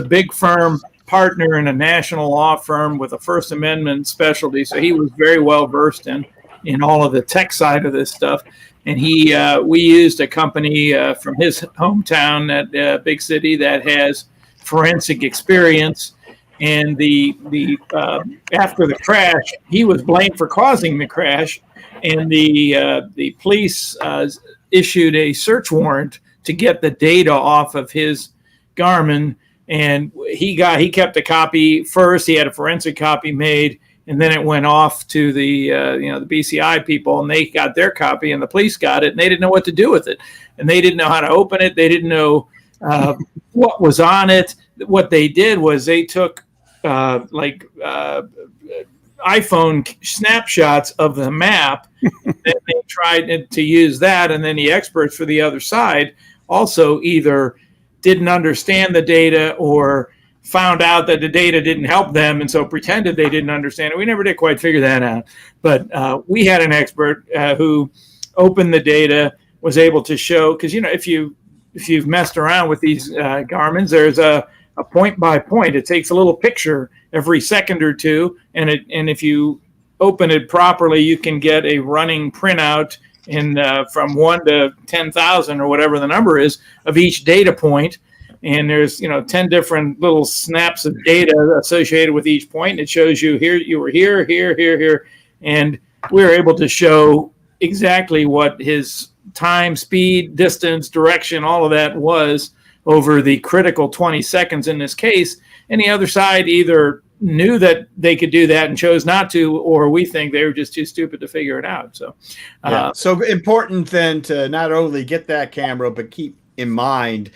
big firm partner in a national law firm with a First Amendment specialty. So he was very well versed in all of the tech side of this stuff. And we used a company from his hometown, that big city, that has forensic experience. And after the crash, he was blamed for causing the crash, and the police issued a search warrant to get the data off of his Garmin. And he kept a copy first. He had a forensic copy made, and then it went off to the the BCI people, and they got their copy, and the police got it, and they didn't know what to do with it, and they didn't know how to open it. They didn't know what was on it. What they did was they took iPhone snapshots of the map, and they tried to use that, and then the experts for the other side also either didn't understand the data or found out that the data didn't help them, and so pretended they didn't understand it. We never did quite figure that out. But we had an expert who opened the data, was able to show, because if you've messed around with these Garmins, there's a point by point. It takes a little picture every second or two, and if you open it properly, you can get a running printout from 1 to 10,000 or whatever the number is of each data point. And there's 10 different little snaps of data associated with each point. And it shows you here you were here, and we were able to show exactly what his time, speed, distance, direction, all of that was over the critical 20 seconds in this case. And the other side either knew that they could do that and chose not to, or we think they were just too stupid to figure it out. So, so important then to not only get that camera, but keep in mind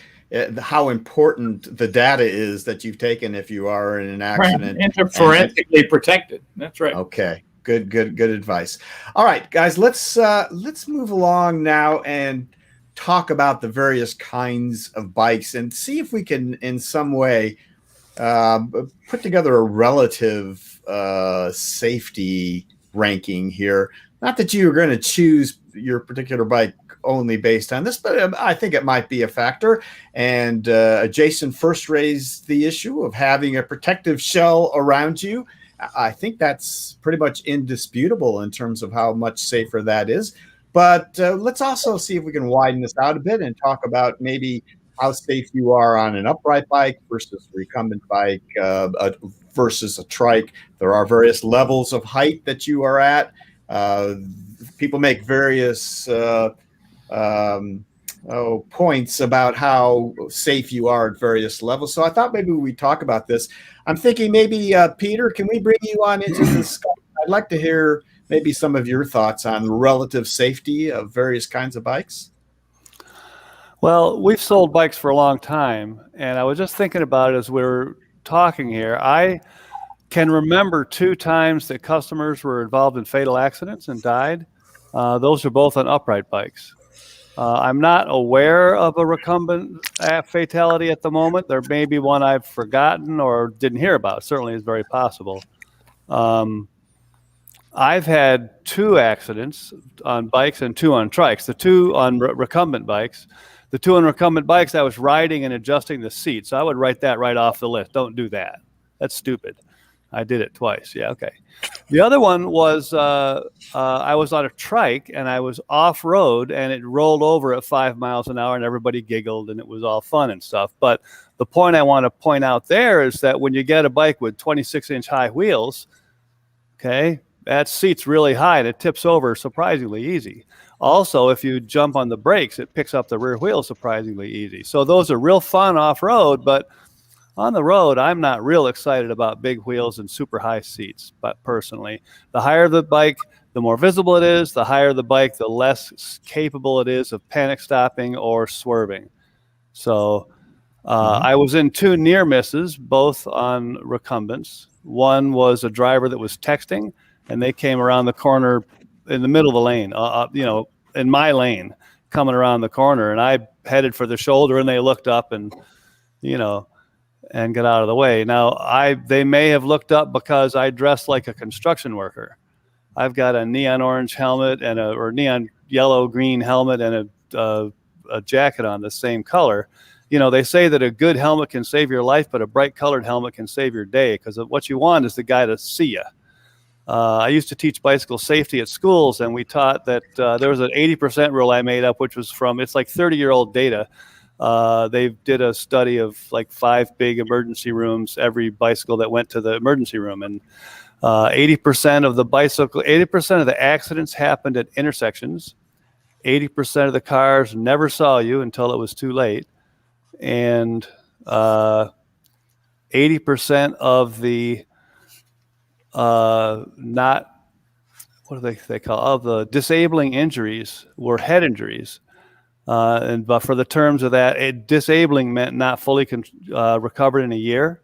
how important the data is that you've taken if you are in an accident. Right. And to forensically protected. That's right. Okay. Good advice. All right, guys, let's move along now and talk about the various kinds of bikes and see if we can, in some way, put together a relative safety ranking here. Not that you're going to choose your particular bike only based on this, but I think it might be a factor. And Jason first raised the issue of having a protective shell around you. I think that's pretty much indisputable in terms of how much safer that is. But let's also see if we can widen this out a bit and talk about maybe how safe you are on an upright bike versus a recumbent bike versus a trike. There are various levels of height that you are at. People make various points about how safe you are at various levels. So I thought maybe we'd talk about this. I'm thinking maybe, Peter, can we bring you on into this? I'd like to hear maybe some of your thoughts on relative safety of various kinds of bikes. Well, we've sold bikes for a long time, and I was just thinking about it as we were talking here. I can remember 2 times that customers were involved in fatal accidents and died. Those are both on upright bikes. I'm not aware of a recumbent fatality at the moment. There may be one I've forgotten or didn't hear about. Certainly is very possible. I've had 2 accidents on bikes and 2 on trikes. The 2 on recumbent bikes. The 2 on recumbent bikes, I was riding and adjusting the seat. So I would write that right off the list. Don't do that. That's stupid. I did it twice. Yeah, okay. The other one was I was on a trike and I was off-road and it rolled over at 5 miles an hour and everybody giggled and it was all fun and stuff. But the point I want to point out there is that when you get a bike with 26-inch high wheels, okay, that seat's really high and it tips over surprisingly easy. Also, if you jump on the brakes, it picks up the rear wheel surprisingly easy. So those are real fun off-road, but on the road, I'm not real excited about big wheels and super high seats. But personally, the higher the bike, the more visible it is. The higher the bike, the less capable it is of panic stopping or swerving. So I was in 2 near misses, both on recumbents. One was a driver that was texting, and they came around the corner in the middle of the lane, in my lane, coming around the corner. And I headed for the shoulder, and they looked up and got out of the way. Now, they may have looked up because I dressed like a construction worker. I've got a neon orange helmet or neon yellow green helmet and a jacket on the same color. They say that a good helmet can save your life, but a bright colored helmet can save your day, because what you want is the guy to see you. I used to teach bicycle safety at schools, and we taught that there was an 80% rule I made up, which was it's like 30-year-old data. They did a study of like 5 big emergency rooms, every bicycle that went to the emergency room. And 80% of the accidents happened at intersections. 80% of the cars never saw you until it was too late. And 80% of the the disabling injuries were head injuries. But for the terms of that, disabling meant not fully recovered in a year.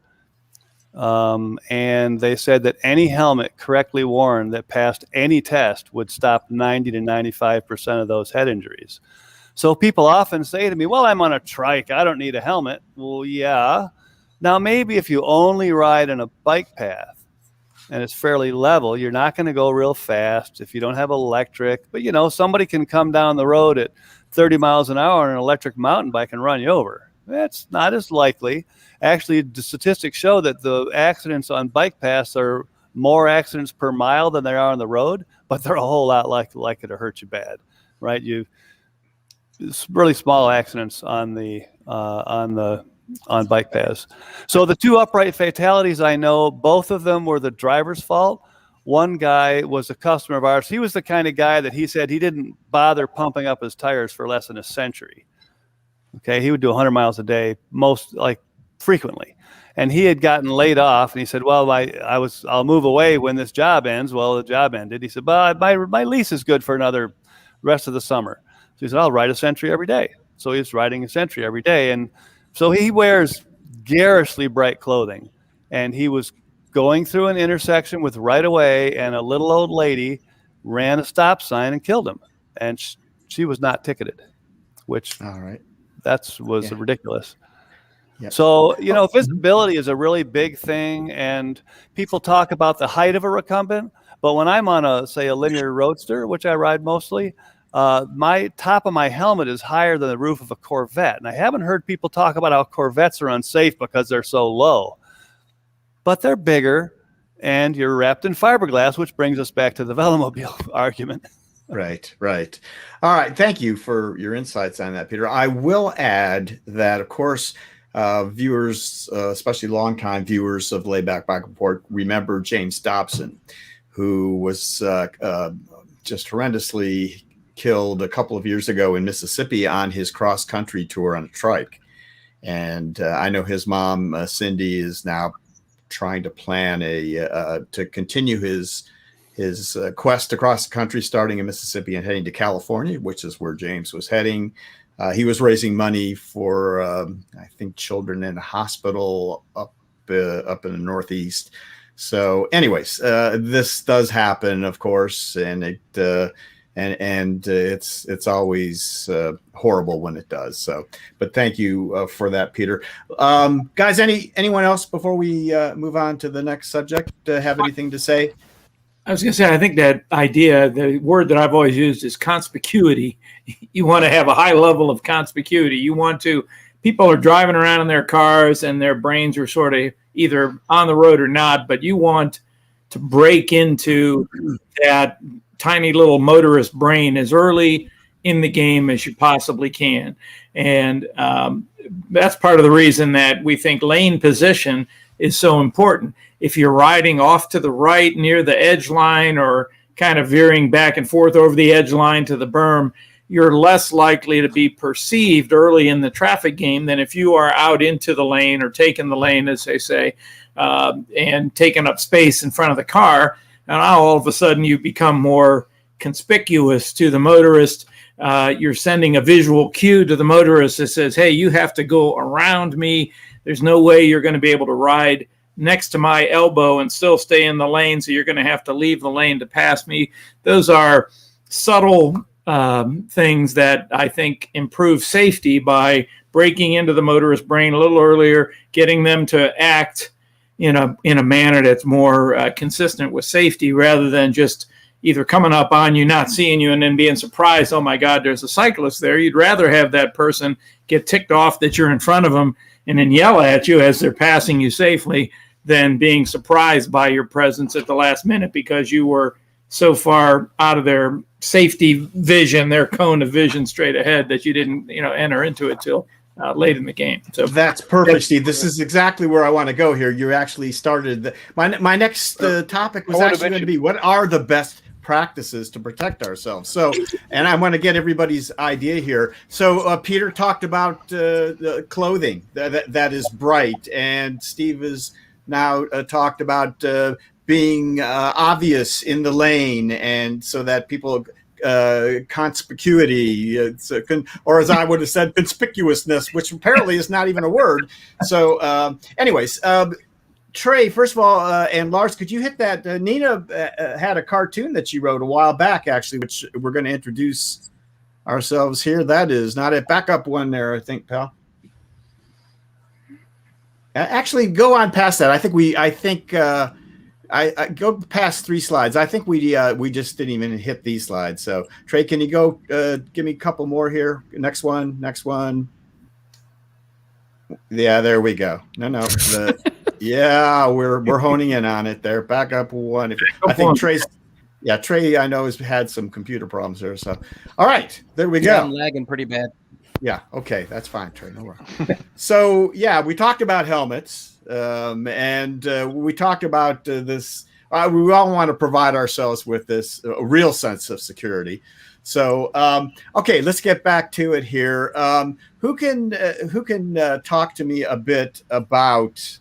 And they said that any helmet correctly worn that passed any test would stop 90 to 95% of those head injuries. So people often say to me, well, I'm on a trike, I don't need a helmet. Well, yeah. Now, maybe if you only ride on a bike path and it's fairly level, you're not going to go real fast if you don't have electric. But, somebody can come down the road at 30 miles an hour on an electric mountain bike and run you over. That's not as likely. Actually, the statistics show that the accidents on bike paths are more accidents per mile than they are on the road, but they're a whole lot likely to hurt you bad, right? It's really small accidents on bike paths. So the 2 upright fatalities I know, both of them were the driver's fault. One guy was a customer of ours. He was the kind of guy that he said he didn't bother pumping up his tires for less than a century. Okay, he would do 100 miles a day, frequently. And he had gotten laid off, and he said, well, I'll move away when this job ends. Well, the job ended. He said, well, my lease is good for another rest of the summer. So he said, I'll ride a century every day. So he's riding a century every day. And so he wears garishly bright clothing. And he was going through an intersection with right away, and a little old lady ran a stop sign and killed him. And she was not ticketed, which was ridiculous. Yep. So, visibility is a really big thing, and people talk about the height of a recumbent. But when I'm on a linear roadster, which I ride mostly, my top of my helmet is higher than the roof of a Corvette. And I haven't heard people talk about how Corvettes are unsafe because they're so low. But they're bigger, and you're wrapped in fiberglass, which brings us back to the velomobile argument. Right. All right. Thank you for your insights on that, Peter. I will add that, of course, viewers, especially longtime viewers of Laidback Bike Report, remember James Dobson, who was just horrendously killed a couple of years ago in Mississippi on his cross-country tour on a trike. And I know his mom, Cindy, is now trying to plan to continue his quest across the country, starting in Mississippi and heading to California, which is where James was heading. He was raising money for, I think, children in a hospital up in the Northeast. So, anyways, this does happen, of course, and it's always horrible when it does. So, but thank you for that, Peter. Guys, anyone else before we move on to the next subject have anything to say? I was going to say, I think that idea, the word that I've always used is conspicuity. You want to have a high level of conspicuity. You want to, people are driving around in their cars and their brains are sort of either on the road or not, but you want to break into that tiny little motorist brain as early in the game as you possibly can. And that's part of the reason that we think lane position is so important. If you're riding off to the right near the edge line or kind of veering back and forth over the edge line to the berm, you're less likely to be perceived early in the traffic game than if you are out into the lane or taking the lane, as they say, and taking up space in front of the car. And now all of a sudden you become more conspicuous to the motorist. You're sending a visual cue to the motorist that says, hey, you have to go around me. There's no way you're going to be able to ride next to my elbow and still stay in the lane, so you're going to have to leave the lane to pass me. Those are subtle things that I think improve safety by breaking into the motorist brain a little earlier, getting them to act in a manner that's more consistent with safety, rather than just either coming up on you, not seeing you, and then being surprised, oh my God, there's a cyclist there. You'd rather have that person get ticked off that you're in front of them and then yell at you as they're passing you safely than being surprised by your presence at the last minute because you were so far out of their safety vision, their cone of vision straight ahead, that you didn't, enter into it till late in the game. So that's perfect, Steve. This is exactly where I want to go here. You actually started my next topic was actually going to be, what are the best practices to protect ourselves? So, and I want to get everybody's idea here. So Peter talked about the clothing that is bright, and Steve has now talked about being obvious in the lane, and so that people conspicuity, or as I would have said, conspicuousness, which apparently is not even a word. So anyways, Trey, first of all, and Lars, could you hit that? Nina had a cartoon that she wrote a while back, actually, which we're going to introduce ourselves here. That is not it. Back up one there, I think, pal. Actually, go on past that. I go past 3 slides. I think we just didn't even hit these slides. So Trey, can you go give me a couple more here? Next one. Yeah, there we go. No. Yeah, we're honing in on it there. Back up one. I think Trey, I know has had some computer problems there. So, all right, there we go. Yeah, I'm lagging pretty bad. Yeah, okay, that's fine, Trey. No worries. So, yeah, we talked about helmets, and we talked about this. We all want to provide ourselves with this a real sense of security. So, okay, let's get back to it here. Who can talk to me a bit about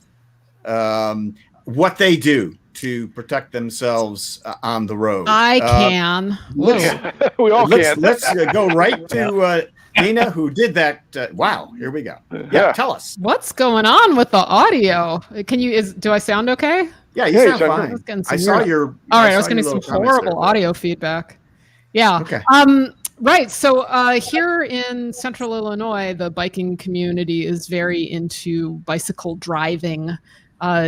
what they do to protect themselves on the road? I can. We all can. Let's go right to Nina, who did that. Wow, here we go. Yeah, tell us. What's going on with the audio? Do I sound okay? Yeah, you sound fine. I saw your. All right, I was getting some horrible audio feedback. Yeah. Okay. Right. So here in Central Illinois, the biking community is very into bicycle driving,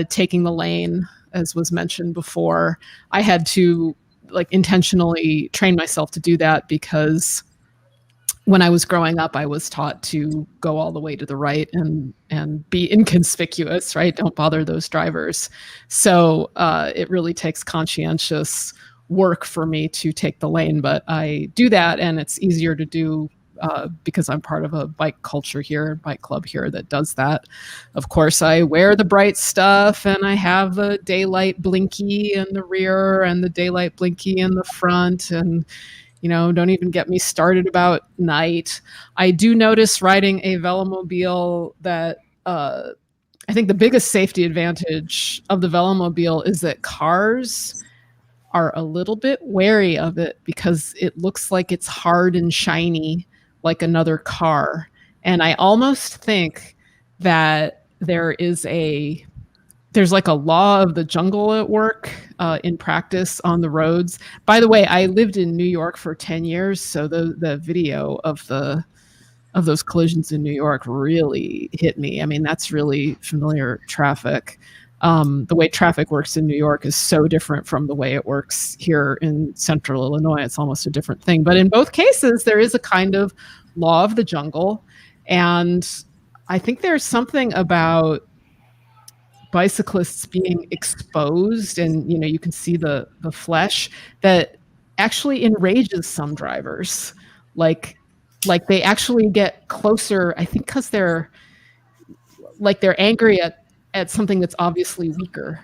taking the lane, as was mentioned before. I had to intentionally train myself to do that because when I was growing up, I was taught to go all the way to the right and be inconspicuous, right? Don't bother those drivers. So it really takes conscientious work for me to take the lane, but I do that, and it's easier to do because I'm part of a bike culture here, bike club here that does that. Of course, I wear the bright stuff, and I have the daylight blinky in the rear and the daylight blinky in the front, and don't even get me started about night. I do notice riding a velomobile that I think the biggest safety advantage of the velomobile is that cars are a little bit wary of it because it looks like it's hard and shiny like another car. And I almost think that there's like a law of the jungle at work in practice on the roads. By the way, I lived in New York for 10 years, so the video of those collisions in New York really hit me. I mean, that's really familiar traffic. The way traffic works in New York is so different from the way it works here in central Illinois. It's almost a different thing. But in both cases, there is a kind of law of the jungle. And I think there's something about bicyclists being exposed, and you can see the flesh, that actually enrages some drivers. Like they actually get closer, I think, because they're angry at something that's obviously weaker,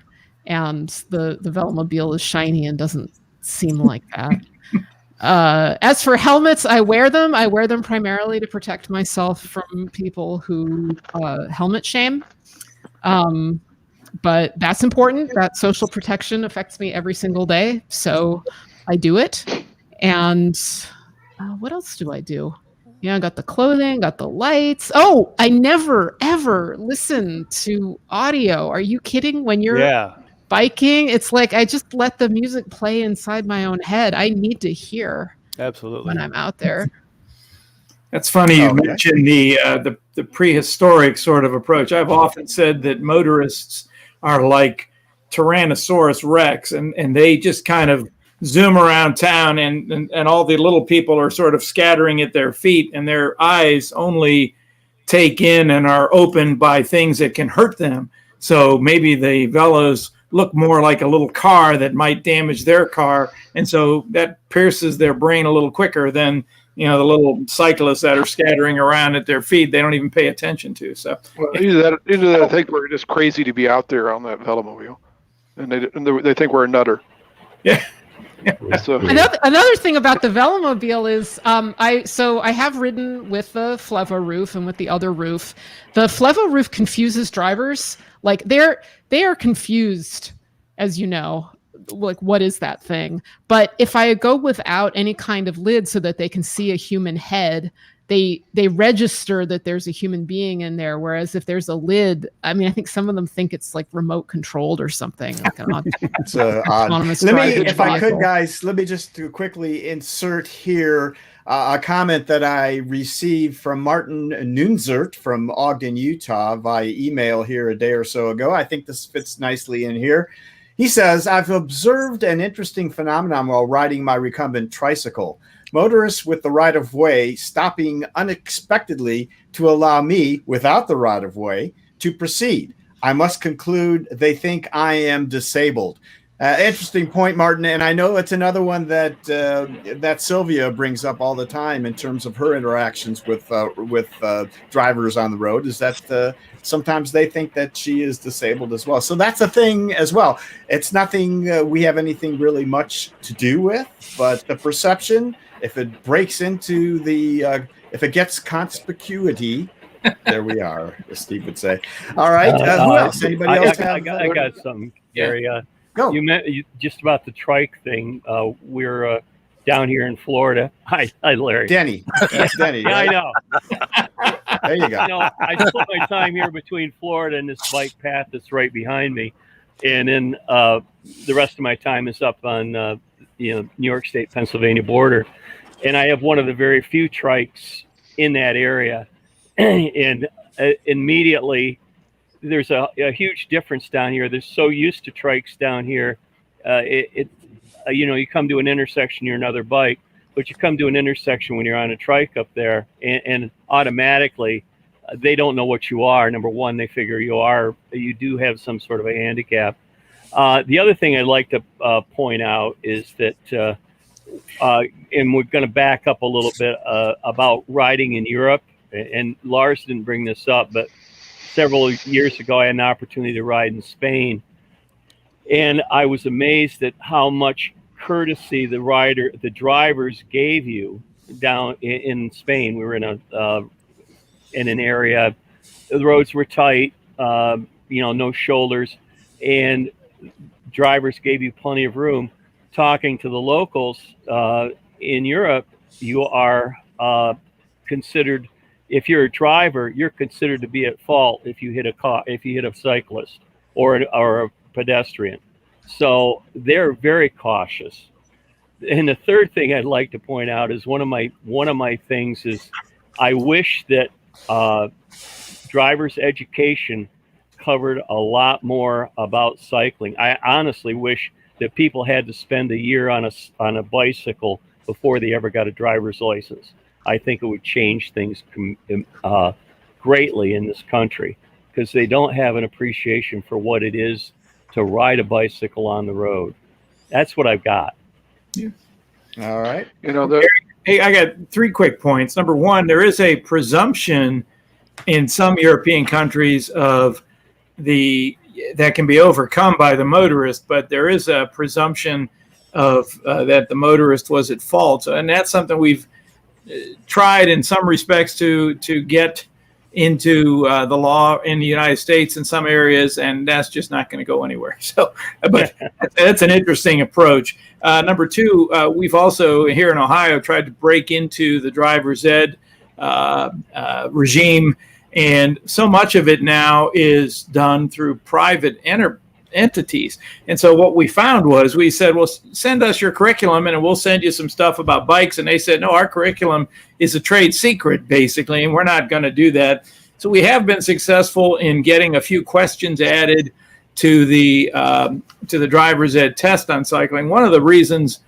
and the velomobile is shiny and doesn't seem like that. As for helmets, I wear them primarily to protect myself from people who helmet shame. But that's important. That social protection affects me every single day, so I do it. And what else do I do? I got the clothing, got the lights. Oh, I never, ever listen to audio. Are you kidding? When you're biking, it's like I just let the music play inside my own head. I need to hear when I'm out there. That's funny you mentioned the prehistoric sort of approach. I've often said that motorists are like Tyrannosaurus Rex, and they just kind of zoom around town, and all the little people are sort of scattering at their feet, and their eyes only take in and are opened by things that can hurt them. So maybe the velos look more like a little car that might damage their car, and so that pierces their brain a little quicker than the little cyclists that are scattering around at their feet. They don't even pay attention to. So either that I think we're just crazy to be out there on that velomobile, and they think we're a nutter. Yeah. So Another thing about the velomobile is I have ridden with the Flevo roof and with the other roof. The Flevo roof confuses drivers. Like they are confused, as you know, like what is that thing? But if I go without any kind of lid so that they can see a human head, they register that there's a human being in there. Whereas if there's a lid, I mean, I think some of them think it's like remote controlled or something. Like it's odd. If I could, guys, let me just quickly insert here a comment that I received from Martin Nunzert from Ogden, Utah, via email here a day or so ago. I think this fits nicely in here. He says, I've observed an interesting phenomenon while riding my recumbent tricycle. Motorists with the right-of-way stopping unexpectedly to allow me, without the right-of-way, to proceed. I must conclude they think I am disabled. Interesting point, Martin, and I know it's another one that Sylvia brings up all the time in terms of her interactions with drivers on the road, is that sometimes they think that she is disabled as well. So that's a thing as well. It's nothing we have anything really much to do with, but the perception, if it breaks into if it gets conspicuity, there we are, as Steve would say. All right, who else? Anybody else? I got something, Gary. Go. You just about the trike thing. We're down here in Florida. Hi, Larry. Denny. That's Denny. Yeah, right? I know. There you go. I split my time here between Florida and this bike path that's right behind me, and then the rest of my time is up on New York State, Pennsylvania border, and I have one of the very few trikes in that area, and immediately there's a huge difference down here. They're so used to trikes down here. You come to an intersection, you're another bike, but you come to an intersection when you're on a trike up there, and automatically they don't know what you are. Number one, they figure you do have some sort of a handicap. The other thing I'd like to point out is that, and we're going to back up a little bit about riding in Europe, and Lars didn't bring this up, but several years ago, I had an opportunity to ride in Spain, and I was amazed at how much courtesy the drivers gave you down in Spain. We were in an area, the roads were tight, no shoulders, and drivers gave you plenty of room. Talking to the locals in Europe, you are considered, if you're a driver, you're considered to be at fault if you hit a cyclist or a pedestrian. So they're very cautious. And the third thing I'd like to point out is one of my things is I wish that driver's education covered a lot more about cycling. I honestly wish that people had to spend a year on a bicycle before they ever got a driver's license. I think it would change things greatly in this country, because they don't have an appreciation for what it is to ride a bicycle on the road. That's what I've got. Yeah. All right. Hey, I got 3 quick points. Number one, there is a presumption in some European countries that can be overcome by the motorist, but there is a presumption of that the motorist was at fault, and that's something we've tried in some respects to get into the law in the United States in some areas, and that's just not going to go anywhere. So, but that's an interesting approach. Number 2, we've also here in Ohio tried to break into the driver's ed regime, and so much of it now is done through private entities. And so what we found was, we said, well, send us your curriculum and we'll send you some stuff about bikes. And they said, no, our curriculum is a trade secret, basically, and we're not going to do that. So we have been successful in getting a few questions added to the driver's ed test on cycling. One of the reasons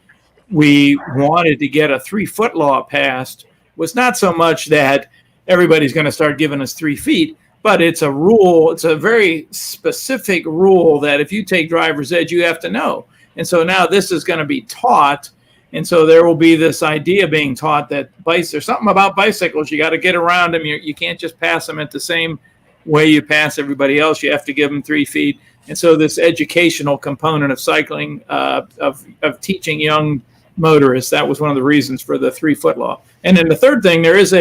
we wanted to get a 3-foot law passed was not so much that everybody's going to start giving us 3 feet, but it's a rule. It's a very specific rule that if you take driver's ed, you have to know. And so now this is going to be taught. And so there will be this idea being taught that there's something about bicycles. You got to get around them. You can't just pass them at the same way you pass everybody else. You have to give them 3 feet. And so this educational component of cycling, of teaching young motorists, that was one of the reasons for the 3-foot law. And then the third thing, there is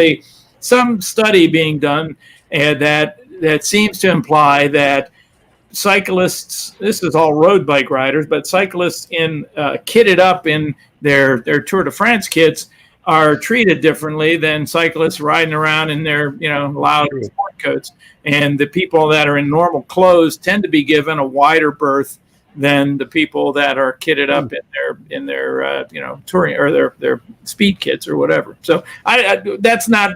some study being done that seems to imply that cyclists, this is all road bike riders, but cyclists kitted up in their Tour de France kits are treated differently than cyclists riding around in their loud sport coats. And the people that are in normal clothes tend to be given a wider berth than the people that are kitted up in their touring or their speed kits or whatever. So that's not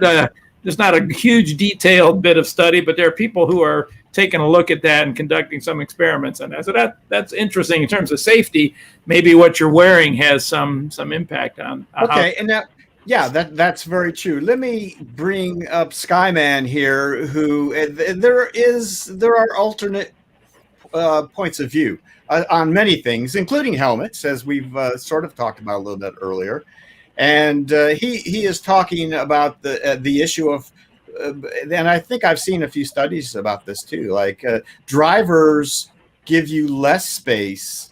there's not a huge detailed bit of study, but there are people who are taking a look at that and conducting some experiments on that. So that's interesting in terms of safety. Maybe what you're wearing has some impact on. Okay, and now, yeah, that's very true. Let me bring up Skyman here, who there are alternate points of view on many things, including helmets, as we've sort of talked about a little bit earlier. And he is talking about the issue of, and I think I've seen a few studies about this too, like drivers give you less space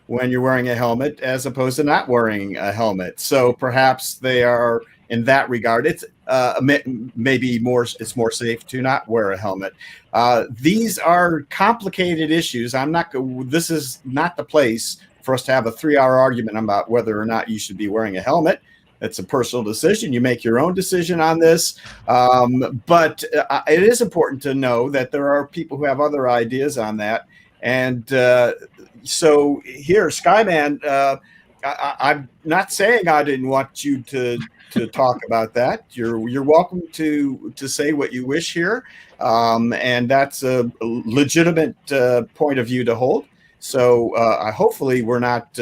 when you're wearing a helmet as opposed to not wearing a helmet. So perhaps they are, in that regard, it's maybe it's more safe to not wear a helmet. These are complicated issues. This is not the place for us to have a 3-hour argument about whether or not you should be wearing a helmet. It's a personal decision. You make your own decision on this. But it is important to know that there are people who have other ideas on that. And so here, Skyman, I'm not saying I didn't want you to talk about that. You're welcome to say what you wish here. And that's a legitimate point of view to hold. So hopefully we're not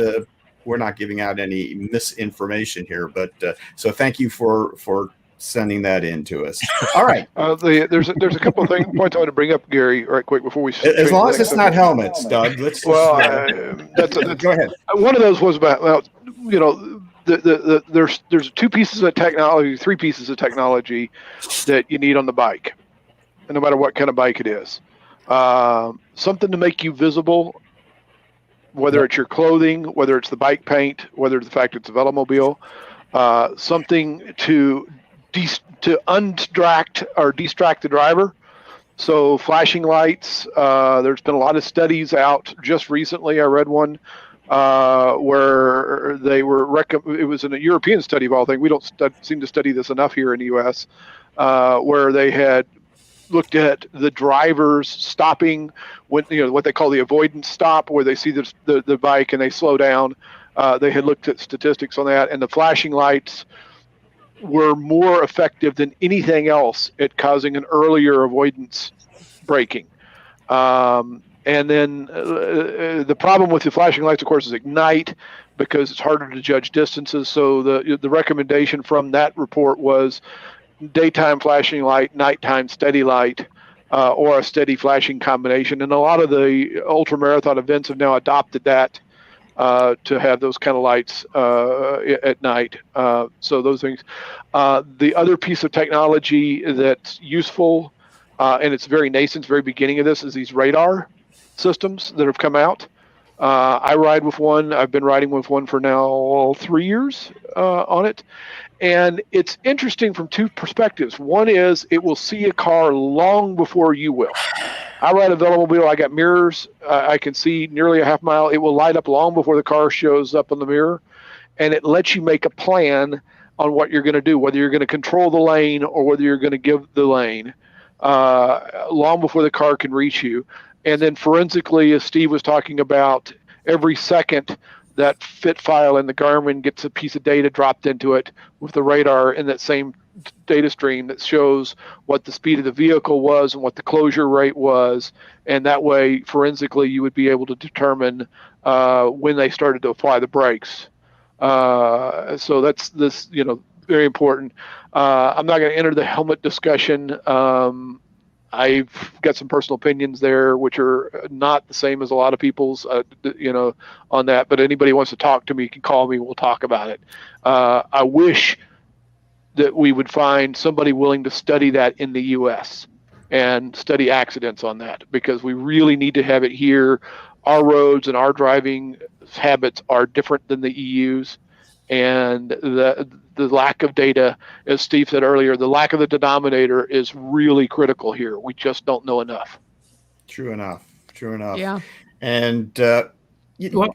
giving out any misinformation here, but so thank you for sending that in to us. All right. There's a couple of points I want to bring up, Gary, right quick before we. As long as it's not helmets, Doug. Let's. Go ahead. One of those was about there's 2 pieces of technology, 3 pieces of technology that you need on the bike, and no matter what kind of bike it is, something to make you visible. Whether it's your clothing, whether it's the bike paint, whether it's the fact it's a velomobile, something to undistract or distract the driver. So flashing lights. There's been a lot of studies out just recently. I read one where they were it was in a European study of all things. We don't seem to study this enough here in the U.S., where they had looked at the drivers stopping when, what they call the avoidance stop, where they see the bike and they slow down. They had looked at statistics on that, and the flashing lights were more effective than anything else at causing an earlier avoidance braking. And then the problem with the flashing lights, of course, is ignite, because it's harder to judge distances. So the recommendation from that report was daytime flashing light, nighttime steady light, or a steady flashing combination. And a lot of the ultramarathon events have now adopted that to have those kind of lights at night. So those things. The other piece of technology that's useful, and it's very nascent, very beginning of this, is these radar systems that have come out. I ride with one. I've been riding with one for now 3 years on it. And it's interesting from two perspectives. One is it will see a car long before you will. I ride a velomobile. I got mirrors. I can see nearly a half mile. It will light up long before the car shows up on the mirror. And it lets you make a plan on what you're going to do, whether you're going to control the lane or whether you're going to give the lane long before the car can reach you. And then forensically, as Steve was talking about, every second that fit file in the Garmin gets a piece of data dropped into it with the radar in that same data stream that shows what the speed of the vehicle was and what the closure rate was. And that way, forensically, you would be able to determine when they started to apply the brakes. So that's very important. I'm not going to enter the helmet discussion. I've got some personal opinions there, which are not the same as a lot of people's, on that. But anybody who wants to talk to me can call me. We'll talk about it. I wish that we would find somebody willing to study that in the U.S. and study accidents on that, because we really need to have it here. Our roads and our driving habits are different than the EU's, and the lack of data, as Steve said earlier, the lack of the denominator is really critical here. We just don't know enough. True enough. Yeah. And go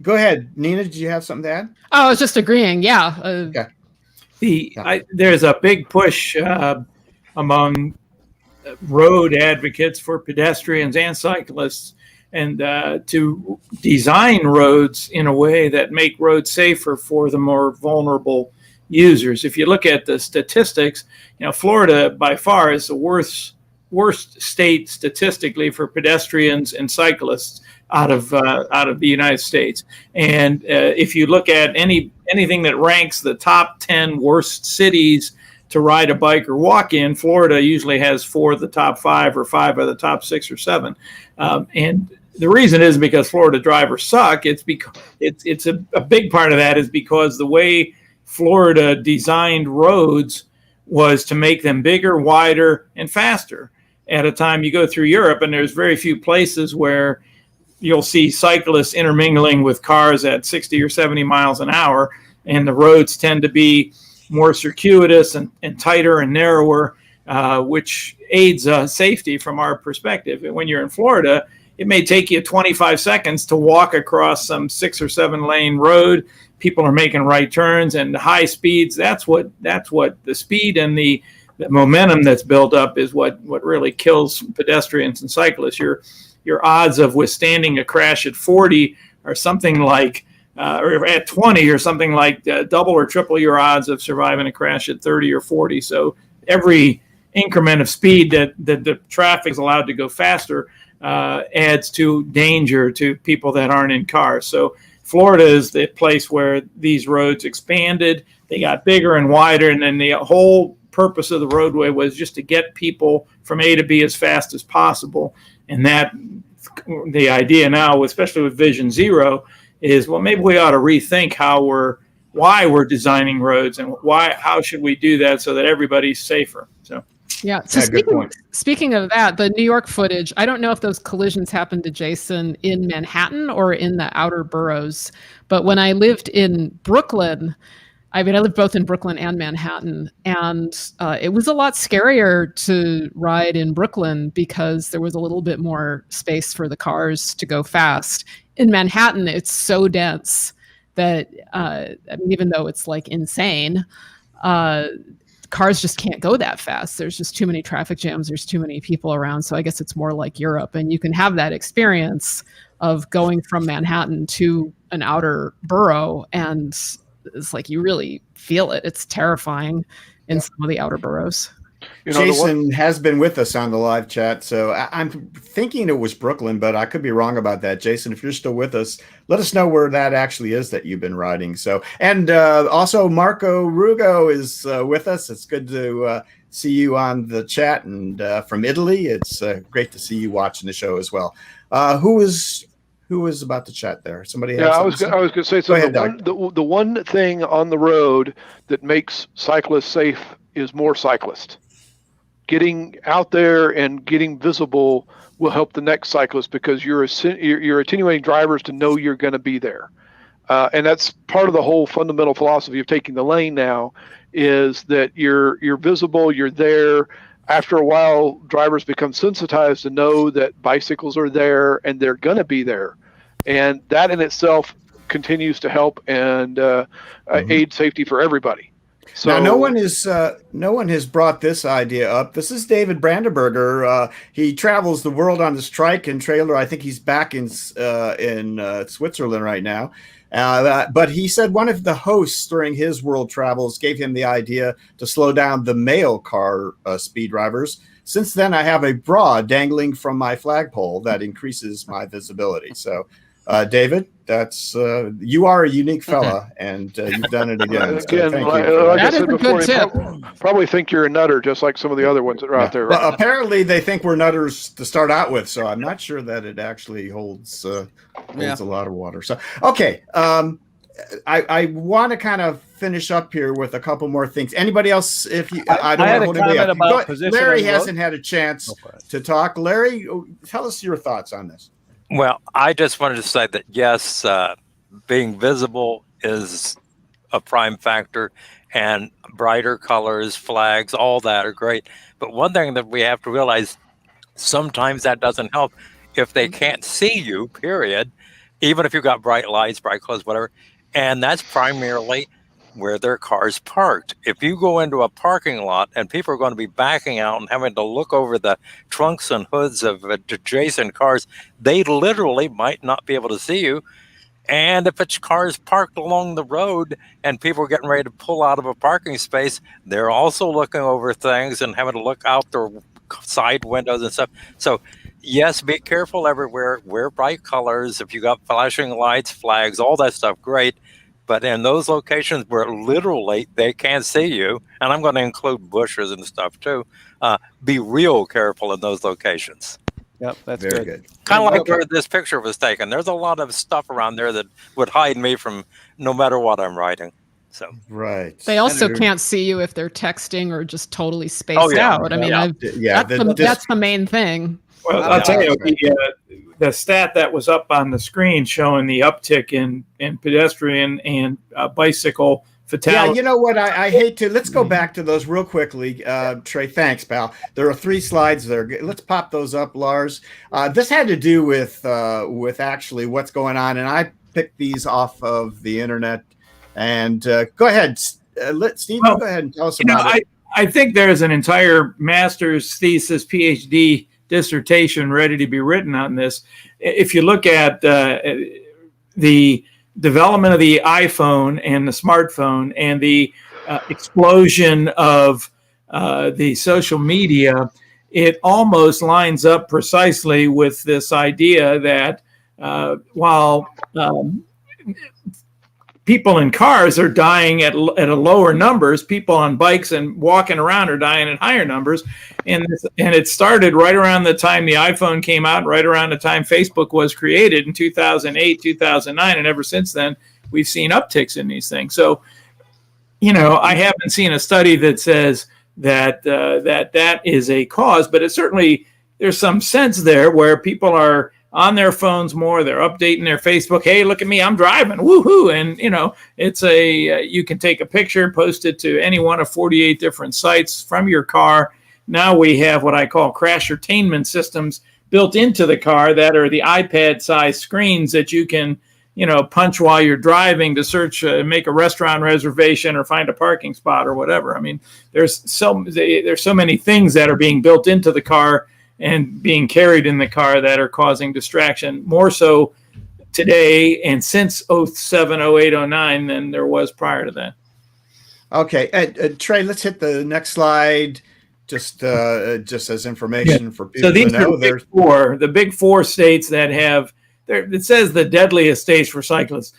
ahead, Nina. Did you have something to add? Oh, I was just agreeing. Yeah. Okay. There's a big push among road advocates for pedestrians and cyclists, and to design roads in a way that make roads safer for the more vulnerable users. If you look at the statistics, Florida by far is the worst state statistically for pedestrians and cyclists out of the United States. And if you look at anything that ranks the top 10 worst cities to ride a bike or walk in, Florida usually has 4 of the top 5 or 5 of the top 6 or 7. And the reason is because Florida drivers suck. It's because it's a big part of that is because the way Florida designed roads was to make them bigger, wider, and faster. At a time you go through Europe, and there's very few places where you'll see cyclists intermingling with cars at 60 or 70 miles an hour, and the roads tend to be more circuitous and tighter and narrower, which aids safety from our perspective. And when you're in Florida, it may take you 25 seconds to walk across some 6 or 7 lane road. People are making right turns and high speeds. That's what the speed and the momentum that's built up is what really kills pedestrians and cyclists. Your odds of withstanding a crash at 40 are something like, or at 20 or something like double or triple your odds of surviving a crash at 30 or 40. So every increment of speed that the traffic is allowed to go faster adds to danger to people that aren't in cars. So Florida is the place where these roads expanded. They got bigger and wider, and then the whole purpose of the roadway was just to get people from A to B as fast as possible. And that the idea now, especially with Vision Zero, is, well, maybe we ought to rethink why we're designing roads and how should we do that so that everybody's safer. So yeah. So speaking of that, the New York footage, I don't know if those collisions happened to Jason in Manhattan or in the outer boroughs, but when I lived in Brooklyn, I mean, I lived both in Brooklyn and Manhattan, and it was a lot scarier to ride in Brooklyn because there was a little bit more space for the cars to go fast. In Manhattan, it's so dense that I mean, even though it's like insane, cars just can't go that fast. There's just too many traffic jams. There's too many people around. So I guess it's more like Europe, and you can have that experience of going from Manhattan to an outer borough, and it's like you really feel it. It's terrifying in some of the outer boroughs. Jason has been with us on the live chat, so I'm thinking it was Brooklyn, but I could be wrong about that. Jason, if you're still with us, let us know where that actually is that you've been riding. So, and also Marco Rugo is with us. It's good to see you on the chat, and from Italy, it's great to see you watching the show as well. Who was about to chat there? Somebody? Yeah, I was going to say something. The one thing on the road that makes cyclists safe is more cyclists. Getting out there and getting visible will help the next cyclist because you're attenuating drivers to know you're going to be there. And that's part of the whole fundamental philosophy of taking the lane now is that you're visible, you're there. After a while, drivers become sensitized to know that bicycles are there and they're going to be there. And that in itself continues to help and aid safety for everybody. So now, no one has brought this idea up. This is David Brandenberger. He travels the world on his trike and trailer. I think he's back in Switzerland right now. But he said one of the hosts during his world travels gave him the idea to slow down the male car speed drivers. Since then, I have a bra dangling from my flagpole that increases my visibility. So, David, that's you are a unique fella, and you've done it again. So again, thank like you. I said before, probably think you're a nutter, just like some of the other ones that are out there. Right Well, now. apparently, they think we're nutters to start out with, so I'm not sure that it actually holds a lot of water. So, okay, I want to kind of finish up here with a couple more things. Anybody else? If you, I don't had want a to hold comment anybody about up. position Larry on the road. hasn't had a chance to talk. Larry, tell us your thoughts on this. Well, I just wanted to say that, yes, being visible is a prime factor, and brighter colors, flags, all that are great. But one thing that we have to realize, sometimes that doesn't help. If they can't see you, period, even if you've got bright lights, bright clothes, whatever, and that's primarily where their car's parked. If you go into a parking lot and people are going to be backing out and having to look over the trunks and hoods of adjacent cars, they literally might not be able to see you. And if it's cars parked along the road and people are getting ready to pull out of a parking space, they're also looking over things and having to look out their side windows and stuff. So yes, be careful everywhere. Wear bright colors. If you got flashing lights, flags, all that stuff, great. But in those locations where literally they can't see you, and I'm going to include bushes and stuff too, be real careful in those locations. Yep, that's Very good. Kind of like where this picture was taken. There's a lot of stuff around there that would hide me from no matter what I'm riding. So right. They also can't see you if they're texting or just totally spaced out. I mean, that's the main thing. Well, I'll tell you, the stat that was up on the screen showing the uptick in pedestrian and bicycle fatality. Yeah, you know what? I hate to. Let's go back to those real quickly. Trey, thanks, pal. There are 3 slides there. Let's pop those up, Lars. This had to do with actually what's going on, and I picked these off of the internet. And go ahead, Steve. Go ahead and tell us about it. I think there's an entire master's thesis, PhD dissertation ready to be written on this. If you look at the development of the iPhone and the smartphone and the explosion of the social media, it almost lines up precisely with this idea that while people in cars are dying at a lower numbers, people on bikes and walking around are dying at higher numbers. And it started right around the time the iPhone came out, right around the time Facebook was created in 2008, 2009. And ever since then, we've seen upticks in these things. So, I haven't seen a study that says that is a cause, but it certainly, there's some sense there where people are on their phones more. They're updating their Facebook. Hey, look at me, I'm driving, woohoo! And it's you can take a picture, post it to any one of 48 different sites from your car. Now we have what I call crashertainment systems built into the car that are the iPad-sized screens that you can punch while you're driving to search, make a restaurant reservation or find a parking spot or whatever. I mean, there's so many things that are being built into the car and being carried in the car that are causing distraction, more so today and since 07, 08, 09 than there was prior to that. Okay, Trey, let's hit the next slide. Just as information for people so these to know. Are the big four states that have. It says the deadliest states for cyclists.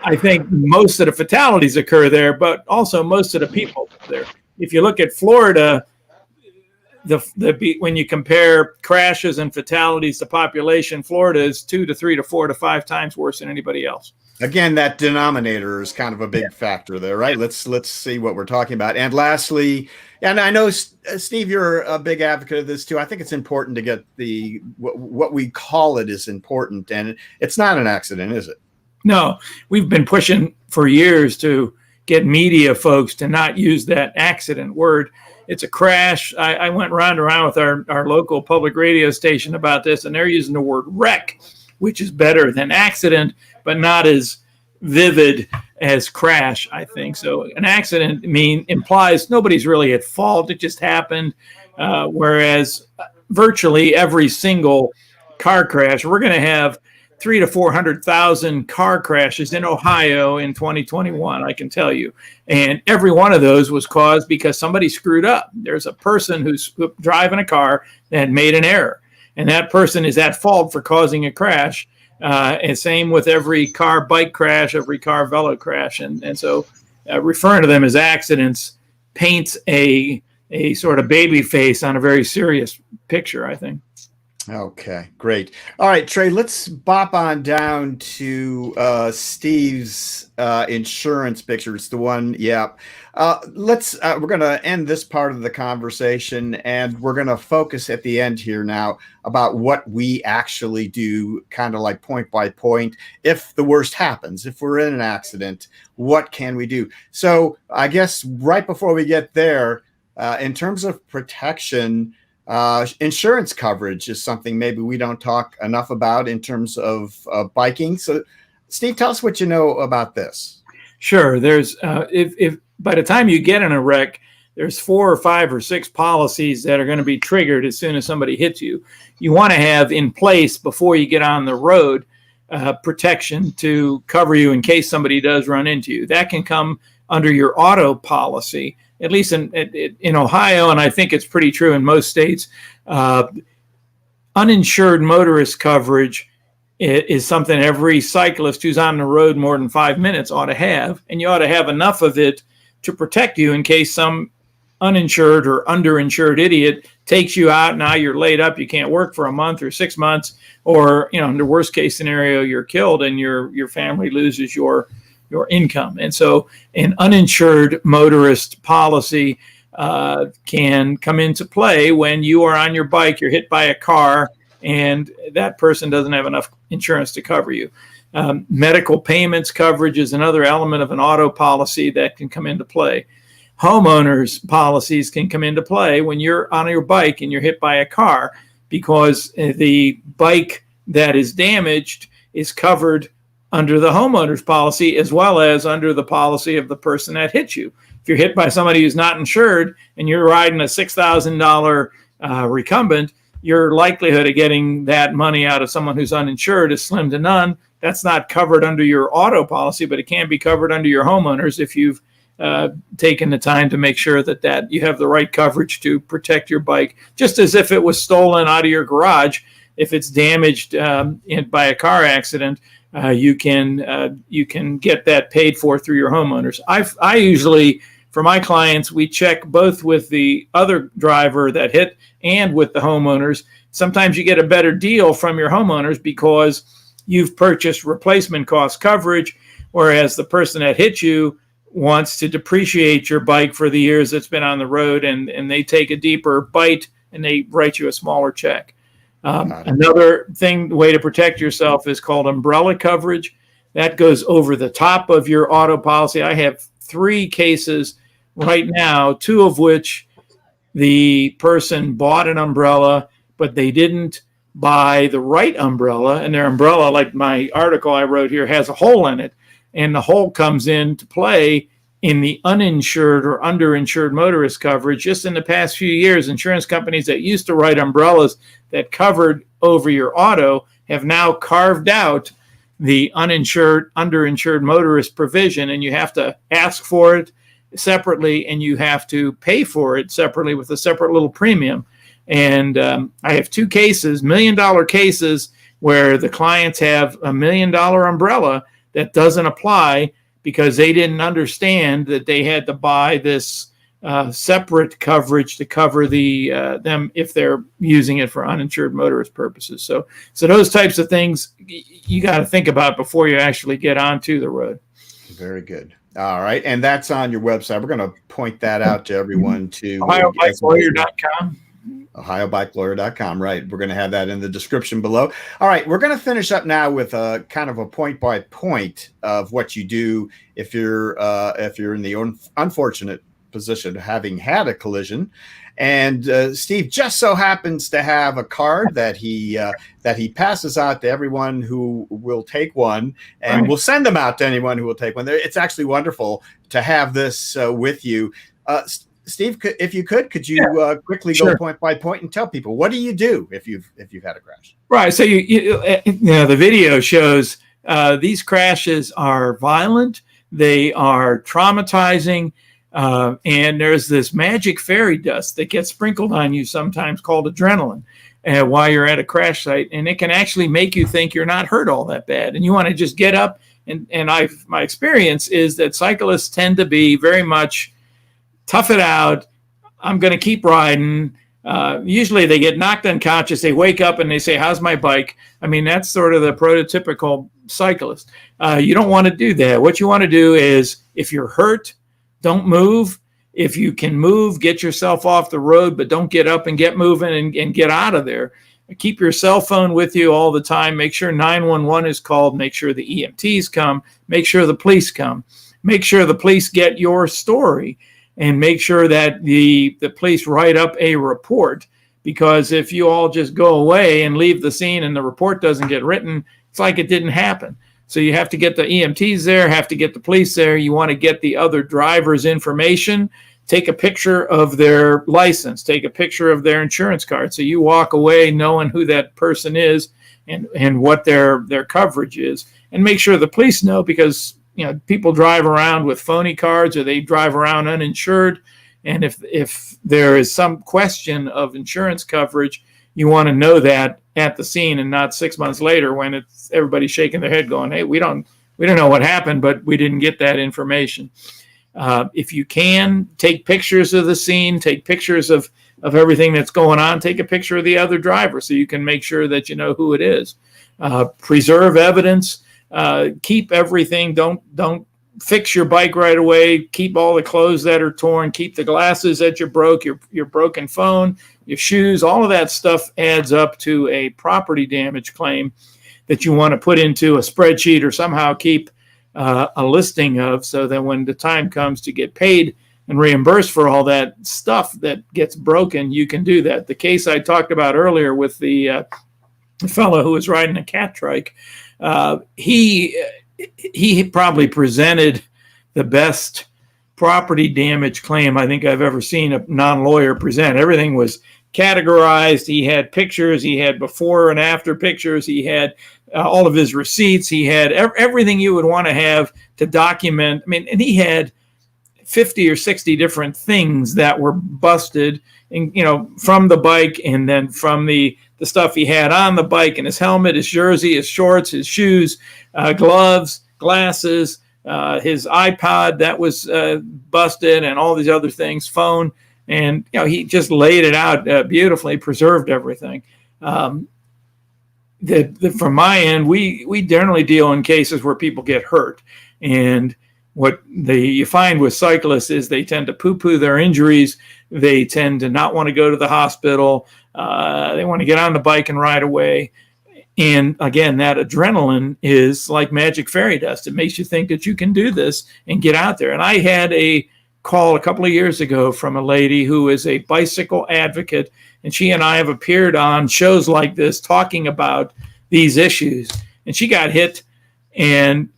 I think most of the fatalities occur there, but also most of the people there. If you look at Florida, when you compare crashes and fatalities to population, Florida is 2 to 3 to 4 to 5 times worse than anybody else. Again, that denominator is kind of a big factor there, right? Let's see what we're talking about. And lastly, and I know, Steve, you're a big advocate of this too. I think it's important to get what we call it is important, and it's not an accident, is it? No, we've been pushing for years to get media folks to not use that accident word. It's a crash. I went round and round with our local public radio station about this, and they're using the word wreck, which is better than accident, but not as vivid as crash, I think. So an accident implies nobody's really at fault. It just happened. Whereas virtually every single car crash, we're going to have 300,000 to 400,000 car crashes in Ohio in 2021, I can tell you. And every one of those was caused because somebody screwed up. There's a person who's driving a car that made an error, and that person is at fault for causing a crash. And same with every car bike crash, every car velo crash. And so referring to them as accidents paints a sort of baby face on a very serious picture, I think. Okay, great. All right, Trey, let's bop on down to Steve's insurance picture. It's the one, yeah. We're going to end this part of the conversation, and we're going to focus at the end here now about what we actually do, kind of like point by point. If the worst happens, if we're in an accident, what can we do? So I guess right before we get there, in terms of protection, insurance coverage is something maybe we don't talk enough about in terms of biking. So, Steve, tell us what you know about this. Sure. There's if by the time you get in a wreck, there's 4 or 5 or 6 policies that are going to be triggered as soon as somebody hits you. You want to have in place before you get on the road protection to cover you in case somebody does run into you. That can come under your auto policy. At least in Ohio, and I think it's pretty true in most states, uninsured motorist coverage is something every cyclist who's on the road more than 5 minutes ought to have, and you ought to have enough of it to protect you in case some uninsured or underinsured idiot takes you out. Now you're laid up, you can't work for a month or 6 months, or in the worst case scenario, you're killed and your family loses your income. And so an uninsured motorist policy can come into play when you are on your bike, you're hit by a car, and that person doesn't have enough insurance to cover you. Medical payments coverage is another element of an auto policy that can come into play. Homeowners policies can come into play when you're on your bike and you're hit by a car, because the bike that is damaged is covered under the homeowner's policy as well as under the policy of the person that hit you. If you're hit by somebody who's not insured and you're riding a $6,000 Recumbent, your likelihood of getting that money out of someone who's uninsured is slim to none. That's not covered under your auto policy, but it can be covered under your homeowners if you've taken the time to make sure that you have the right coverage to protect your bike, just as if it was stolen out of your garage. If it's damaged by a car accident, you can get that paid for through your homeowners. I usually, for my clients, we check both with the other driver that hit and with the homeowners. Sometimes you get a better deal from your homeowners because you've purchased replacement cost coverage, whereas the person that hit you wants to depreciate your bike for the years it's been on the road, and they take a deeper bite and they write you a smaller check. Another way to protect yourself is called umbrella coverage. That goes over the top of your auto policy. I have 3 cases right now, 2 of which the person bought an umbrella, but they didn't buy the right umbrella. And their umbrella, like my article I wrote here, has a hole in it. And the hole comes into play in the uninsured or underinsured motorist coverage. Just in the past few years, insurance companies that used to write umbrellas that covered over your auto have now carved out the uninsured, underinsured motorist provision, and you have to ask for it separately, and you have to pay for it separately with a separate little premium. And I have 2 cases, $1 million cases, where the clients have a $1 million umbrella that doesn't apply because they didn't understand that they had to buy this separate coverage to cover them if they're using it for uninsured motorist purposes. So those types of things you got to think about before you actually get onto the road. Very good. All right. And that's on your website. We're going to point that out to everyone to OhioBikeLawyer.com. OhioBikeLawyer.com. Right. We're going to have that in the description below. All right. We're going to finish up now with a kind of a point by point of what you do if you're in the unfortunate position of having had a collision. And Steve just so happens to have a card that he passes out to everyone who will take one, and Right. we'll send them out to anyone who will take one. It's actually wonderful to have this with you. Steve, if you could you quickly Sure. go point by point and tell people, what do you do if you've had a crash? Right. So the video shows these crashes are violent. They are traumatizing. And there's this magic fairy dust that gets sprinkled on you sometimes called adrenaline while you're at a crash site. And it can actually make you think you're not hurt all that bad. And you want to just get up. And my experience is that cyclists tend to be very much tough it out. I'm going to keep riding. Usually they get knocked unconscious. They wake up and they say, how's my bike? I mean, that's sort of the prototypical cyclist. You don't want to do that. What you want to do is, if you're hurt, don't move. If you can move, get yourself off the road, but don't get up and get moving and get out of there. Keep your cell phone with you all the time. Make sure 911 is called. Make sure the EMTs come. Make sure the police come. Make sure the police get your story, and make sure that the police write up a report. Because if you all just go away and leave the scene and the report doesn't get written, it's like it didn't happen. So you have to get the EMTs there, have to get the police there. You want to get the other driver's information, take a picture of their license, take a picture of their insurance card. So you walk away knowing who that person is and what their coverage is, and make sure the police know, because people drive around with phony cards or they drive around uninsured. And if there is some question of insurance coverage, you want to know that at the scene, and not 6 months later when it's everybody shaking their head going, hey, we don't know what happened, but we didn't get that information. If you can, take pictures of the scene, take pictures of everything that's going on, take a picture of the other driver so you can make sure that you know who it is. Preserve evidence, keep everything, don't fix your bike right away, keep all the clothes that are torn, keep the glasses that you broke, your broken phone, your shoes, all of that stuff adds up to a property damage claim that you want to put into a spreadsheet or somehow keep a listing of, so that when the time comes to get paid and reimbursed for all that stuff that gets broken, you can do that. The case I talked about earlier with the fellow who was riding a cat trike, he probably presented the best property damage claim I think I've ever seen a non-lawyer present. Everything was categorized. He had pictures. He had before and after pictures. He had all of his receipts. He had everything you would want to have to document. I mean, and he had 50 or 60 different things that were busted, and from the bike, and then from the stuff he had on the bike, and his helmet, his jersey, his shorts, his shoes, gloves, glasses, his iPod that was busted, and all these other things, phone. And he just laid it out beautifully, preserved everything. From my end, we generally deal in cases where people get hurt, and what you find with cyclists is they tend to poo-poo their injuries. They tend to not want to go to the hospital. They want to get on the bike and ride away. And again, that adrenaline is like magic fairy dust. It makes you think that you can do this and get out there. And I had a call a couple of years ago from a lady who is a bicycle advocate, and she and I have appeared on shows like this talking about these issues. And she got hit, and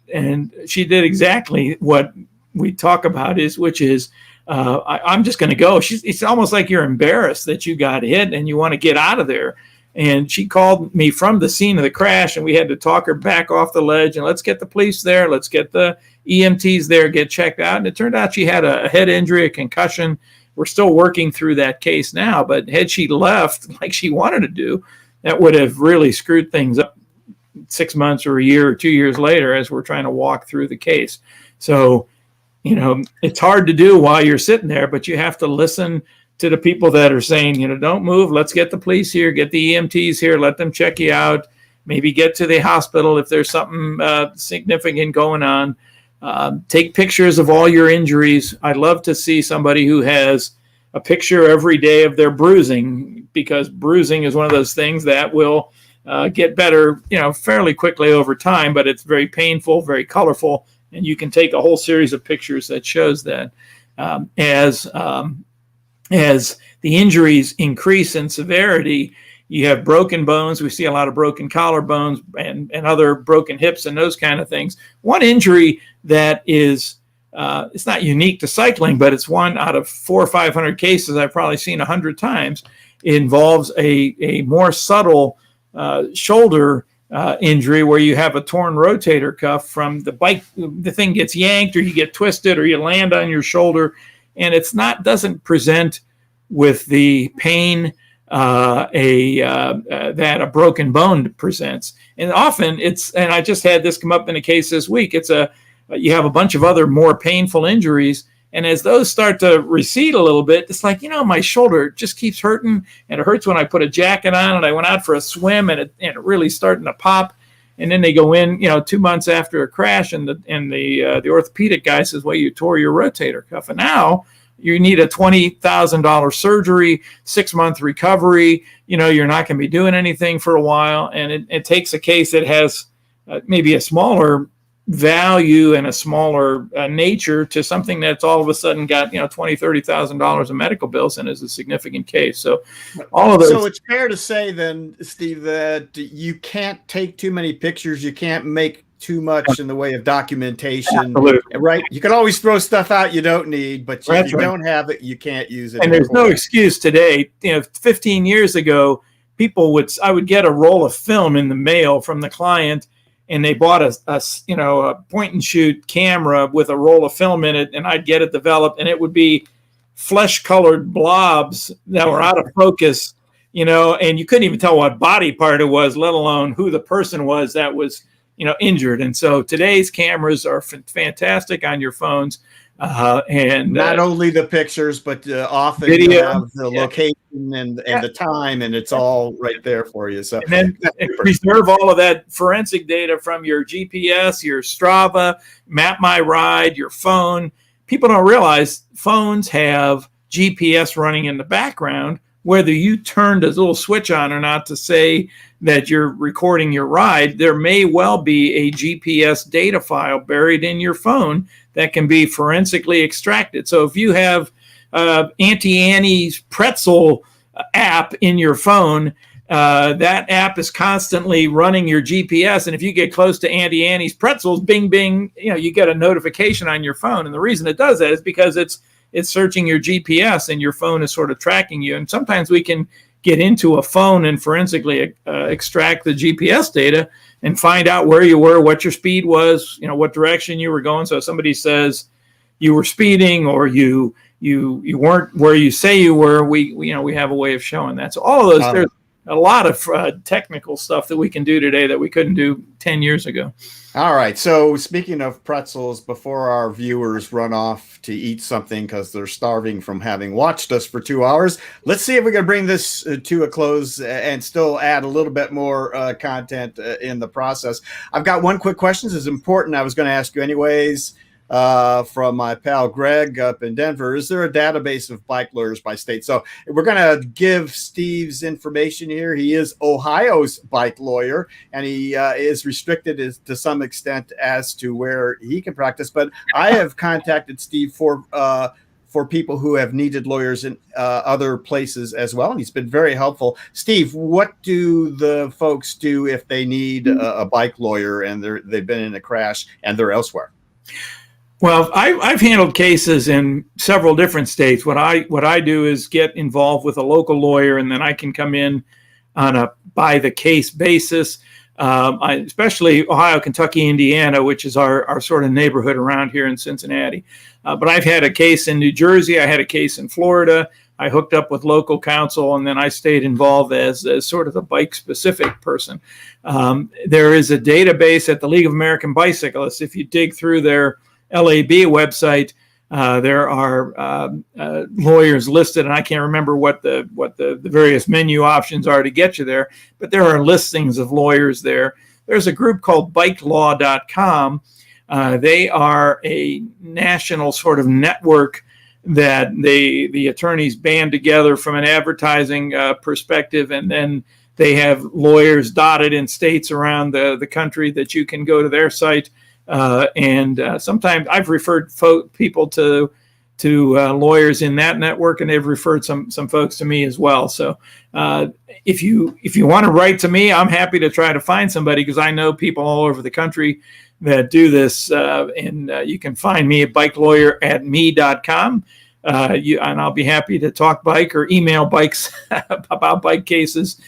she did exactly what we talk about, which is I'm just going to go. It's almost like you're embarrassed that you got hit and you want to get out of there. And she called me from the scene of the crash, and we had to talk her back off the ledge, and let's get the police there. Let's get the EMTs there, get checked out. And it turned out she had a head injury, a concussion. We're still working through that case now, but had she left like she wanted to do, that would have really screwed things up 6 months or a year or 2 years later as we're trying to walk through the case. So, it's hard to do while you're sitting there, but you have to listen to the people that are saying, don't move. Let's get the police here, get the EMTs here, let them check you out, maybe get to the hospital if there's something significant going on. Take pictures of all your injuries. I'd love to see somebody who has a picture every day of their bruising, because bruising is one of those things that will get better, fairly quickly over time, but it's very painful, very colorful, and you can take a whole series of pictures that shows that. As the injuries increase in severity, you have broken bones. We see a lot of broken collarbones and other broken hips and those kind of things. One injury that is, it's not unique to cycling, but it's one out of 400 or 500 cases I've probably seen 100 times. It involves a more subtle shoulder injury where you have a torn rotator cuff from the bike. The thing gets yanked, or you get twisted, or you land on your shoulder. And doesn't present with the pain that a broken bone presents. And often and I just had this come up in a case this week. You have a bunch of other more painful injuries. And as those start to recede a little bit, it's like, my shoulder just keeps hurting, and it hurts when I put a jacket on and I went out for a swim, and it really starting to pop. And then they go in, 2 months after a crash, and the orthopedic guy says, well, you tore your rotator cuff, and now you need a $20,000 surgery, 6-month recovery. You're not going to be doing anything for a while, and it takes a case that has maybe a smaller value and a smaller nature to something that's all of a sudden got $20,000-$30,000 of medical bills and is a significant case. So all of those. So it's fair to say then, Steve, that you can't take too many pictures. You can't make too much in the way of documentation. Absolutely. Right? You can always throw stuff out you don't need, but if you don't have it, you can't use it. And there's no excuse today. 15 years ago, I would get a roll of film in the mail from the client, and they bought a point and shoot camera with a roll of film in it, and I'd get it developed, and it would be flesh colored blobs that were out of focus, and you couldn't even tell what body part it was, let alone who the person was that was, injured. And so today's cameras are fantastic on your phones. And not only the pictures, but often video, you have the location and the time, and it's all right there for you. So and then preserve all of that forensic data from your GPS, your Strava, Map My Ride, your phone. People don't realize phones have GPS running in the background, whether you turned a little switch on or not to say that you're recording your ride. There may well be a GPS data file buried in your phone that can be forensically extracted. So if you have Auntie Annie's pretzel app in your phone, that app is constantly running your GPS. And if you get close to Auntie Annie's pretzels, bing, bing, you get a notification on your phone. And the reason it does that is because it's searching your GPS, and your phone is sort of tracking you. And sometimes we can get into a phone and forensically extract the GPS data and find out where you were, what your speed was, what direction you were going. So if somebody says you were speeding, or you weren't where you say you were, we have a way of showing that. So all of those, there's a lot of technical stuff that we can do today that we couldn't do 10 years ago. All right. So speaking of pretzels, before our viewers run off to eat something because they're starving from having watched us for 2 hours, let's see if we can bring this to a close and still add a little bit more content in the process. I've got one quick question. This is important. I was going to ask you anyways. from my pal Greg up in Denver. Is there a database of bike lawyers by state? So we're going to give Steve's information here. He is Ohio's bike lawyer, and he is restricted to some extent as to where he can practice. But I have contacted Steve for people who have needed lawyers in other places as well, and he's been very helpful. Steve, what do the folks do if they need a bike lawyer and they've been in a crash and they're elsewhere? Well, I've handled cases in several different states. What I do is get involved with a local lawyer, and then I can come in on a by the case basis. Especially Ohio, Kentucky, Indiana, which is our sort of neighborhood around here in Cincinnati. But I've had a case in New Jersey. I had a case in Florida. I hooked up with local counsel, and then I stayed involved as sort of the bike-specific person. There is a database at the League of American Bicyclists. If you dig through their LAB website, there are lawyers listed, and I can't remember what the various menu options are to get you there, but there are listings of lawyers there. There's a group called bikelaw.com. They are a national sort of network that the attorneys band together from an advertising perspective, and then they have lawyers dotted in states around the country that you can go to their site. And sometimes I've referred people to lawyers in that network, and they've referred some folks to me as well. So if you want to write to me, I'm happy to try to find somebody, because I know people all over the country that do this. And you can find me at bikelawyer@me.com. And I'll be happy to talk bike or email bikes about bike cases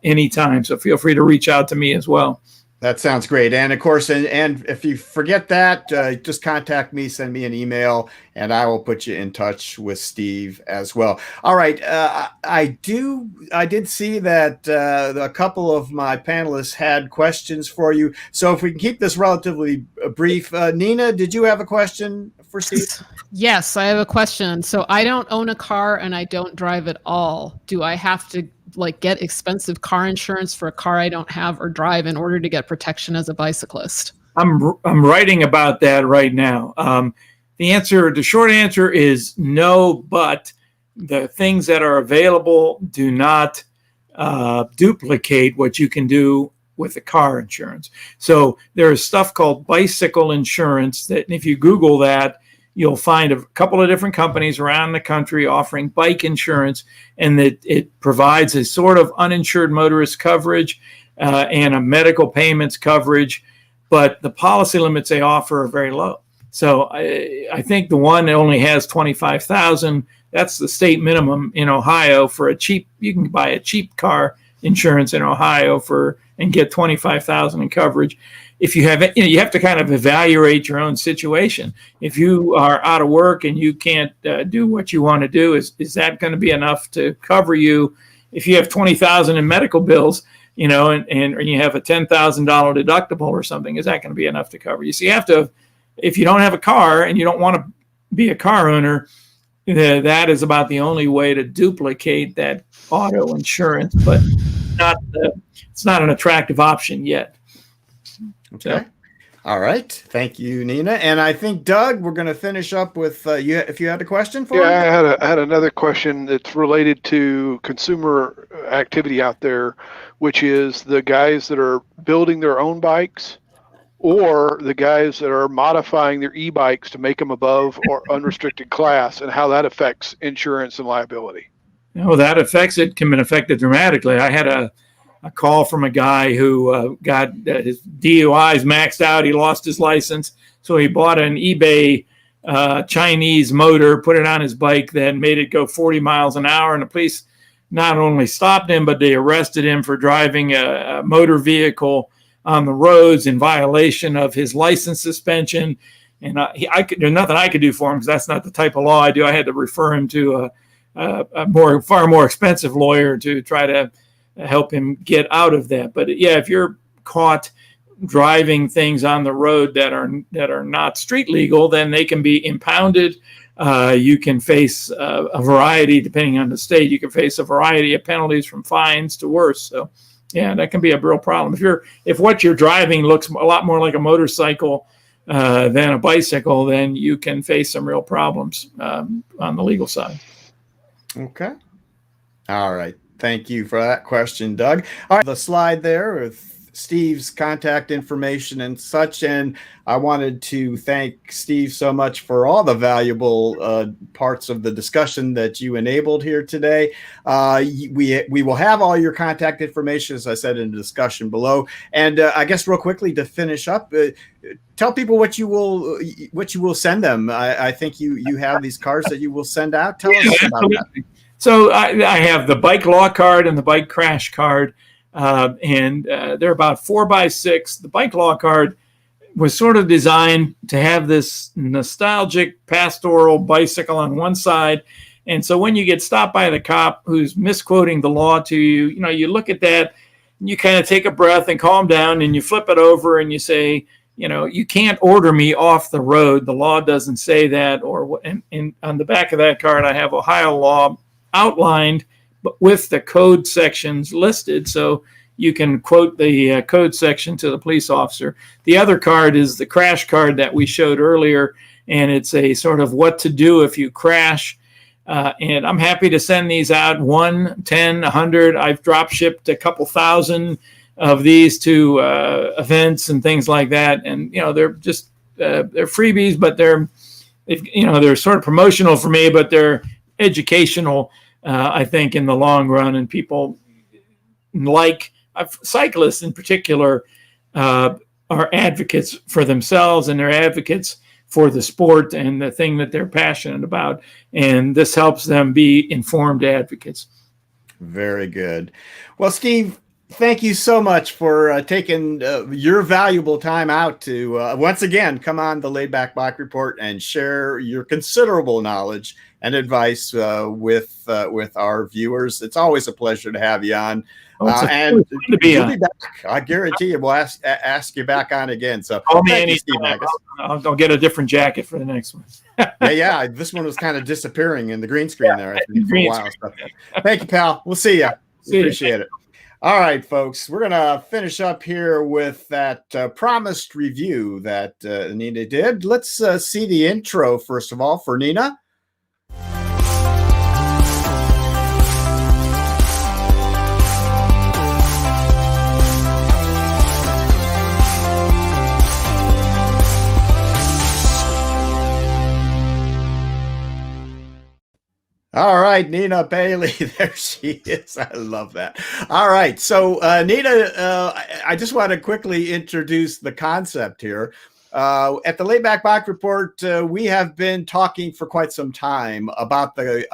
anytime. So feel free to reach out to me as well. That sounds great. And of course, and if you forget that, just contact me, send me an email, and I will put you in touch with Steve as well. All right. I did see that a couple of my panelists had questions for you. So if we can keep this relatively brief, Nina, did you have a question for Steve? Yes, I have a question. So I don't own a car and I don't drive at all. Do I have to get expensive car insurance for a car I don't have or drive in order to get protection as a bicyclist? I'm writing about that right now. The short answer is no, but the things that are available do not duplicate what you can do with the car insurance. So there is stuff called bicycle insurance that if you Google that, you'll find a couple of different companies around the country offering bike insurance, and that it provides a sort of uninsured motorist coverage and a medical payments coverage, but the policy limits they offer are very low. So I think the one that only has $25,000, that's the state minimum in Ohio for you can buy a cheap car insurance in Ohio and get $25,000 in coverage. If you have, you have to kind of evaluate your own situation. If you are out of work and you can't do what you want to do, is that going to be enough to cover you? If you have $20,000 in medical bills, and you have a $10,000 deductible or something, is that going to be enough to cover you? So you have to, if you don't have a car and you don't want to be a car owner, that is about the only way to duplicate that auto insurance, but it's not an attractive option yet. Okay. All right. Thank you, Nina. And I think, Doug, we're going to finish up with you. If you had a question for him. I had another question that's related to consumer activity out there, which is the guys that are building their own bikes or the guys that are modifying their e-bikes to make them above or unrestricted class, and how that affects insurance and liability. That can be affected dramatically. I had a call from a guy who got his DUIs maxed out. He lost his license. So he bought an eBay Chinese motor, put it on his bike, then made it go 40 miles an hour. And the police not only stopped him, but they arrested him for driving a motor vehicle on the roads in violation of his license suspension. And there's nothing I could do for him because that's not the type of law I do. I had to refer him to a far more expensive lawyer to try to help him get out of that. But yeah, if you're caught driving things on the road that are not street legal, then they can be impounded. You can face a variety, depending on the state, you can face a variety of penalties from fines to worse. So yeah, that can be a real problem. If what you're driving looks a lot more like a motorcycle than a bicycle, then you can face some real problems on the legal side. Okay. All right. Thank you for that question, Doug. All right, the slide there with Steve's contact information and such. And I wanted to thank Steve so much for all the valuable parts of the discussion that you enabled here today. We will have all your contact information, as I said, in the discussion below. And I guess real quickly to finish up, tell people what you will send them. I think you have these cards that you will send out. Tell us about that. So I have the bike law card and the bike crash card. And they're about 4x6. The bike law card was sort of designed to have this nostalgic pastoral bicycle on one side. And so when you get stopped by the cop who's misquoting the law to you, you look at that and you kind of take a breath and calm down and you flip it over and you say, you can't order me off the road. The law doesn't say that. And on the back of that card, I have Ohio law outlined, but with the code sections listed, so you can quote the code section to the police officer. The other card is the crash card that we showed earlier, and it's a sort of what to do if you crash. And I'm happy to send these out, 1, 10, 100. I've drop shipped a couple thousand of these to events and things like that. And they're just they're freebies, but they're sort of promotional for me, but they're educational. I think in the long run, and people like cyclists in particular are advocates for themselves, and they're advocates for the sport and the thing that they're passionate about. And this helps them be informed advocates. Very good. Well, Steve, thank you so much for taking your valuable time out to once again come on the Laidback Bike Report and share your considerable knowledge and advice with our viewers. It's always a pleasure to have you on. And you'll be back. I guarantee you we'll ask you back on again. So thank you, Steve Magas. I'll get a different jacket for the next one. yeah. This one was kind of disappearing in the green screen there, I think, for a while. So, thank you, pal. We'll see you. Appreciate it. All right, folks, we're going to finish up here with that promised review that Nina did. Let's see the intro, first of all, for Nina. All right, Nina Paley, there she is. I love that. All right, so Nina, I just want to quickly introduce the concept here. At the Laidback Bike Report, we have been talking for quite some time about the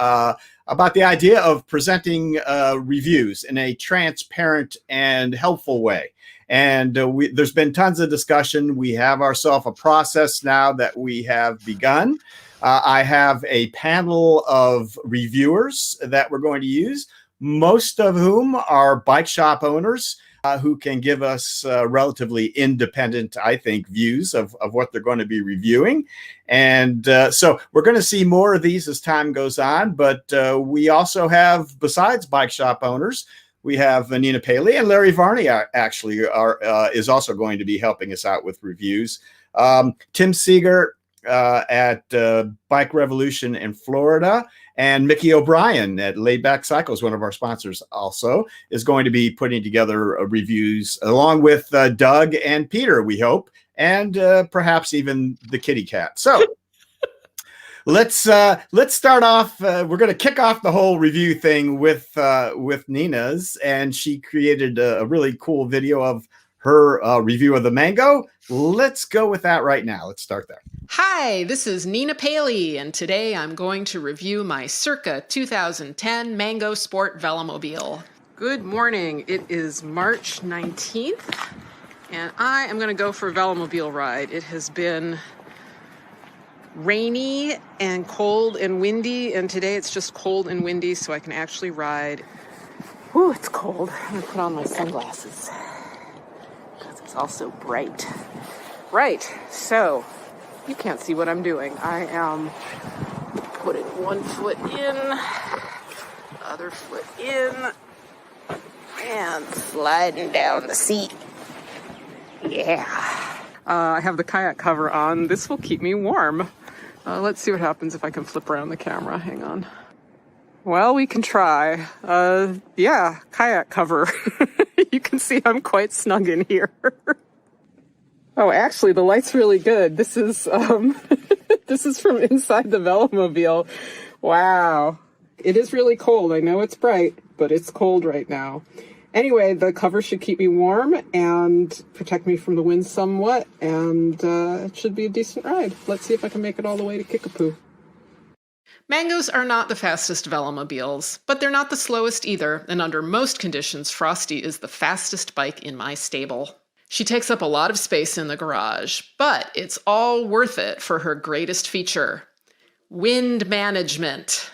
idea of presenting reviews in a transparent and helpful way. And there's been tons of discussion. We have ourselves a process now that we have begun. I have a panel of reviewers that we're going to use, most of whom are bike shop owners who can give us relatively independent, I think, views of what they're going to be reviewing. And so we're going to see more of these as time goes on. But we also have, besides bike shop owners, we have Nina Paley, and Larry Varney actually is also going to be helping us out with reviews. Tim Seeger at Bike Revolution in Florida, and Mickey O'Brien at Laidback Cycles, one of our sponsors, also is going to be putting together reviews along with Doug and Peter, we hope, and perhaps even the kitty cat. So let's start off. We're going to kick off the whole review thing with Nina's, and she created a really cool video of her review of the Mango. Let's go with that right now. Let's start there. Hi, this is Nina Paley, and today I'm going to review my circa 2010 Mango Sport velomobile. Good morning. It is March 19th, and I am going to go for a velomobile ride. It has been rainy and cold and windy, and today it's just cold and windy, so I can actually ride. Whew, it's cold. I'm going to put on my sunglasses because it's also bright. Right, so you can't see what I'm doing. I am putting one foot in, other foot in, and sliding down the seat. Yeah. I have the kayak cover on. This will keep me warm. Let's see what happens if I can flip around the camera. Hang on. Well, we can try. Yeah, kayak cover. You can see I'm quite snug in here. Oh, actually, the light's really good. This is this is from inside the velomobile. Wow. It is really cold. I know it's bright, but it's cold right now. Anyway, the cover should keep me warm and protect me from the wind somewhat, and it should be a decent ride. Let's see if I can make it all the way to Kickapoo. Mangoes are not the fastest velomobiles, but they're not the slowest either, and under most conditions, Frosty is the fastest bike in my stable. She takes up a lot of space in the garage, but it's all worth it for her greatest feature: wind management.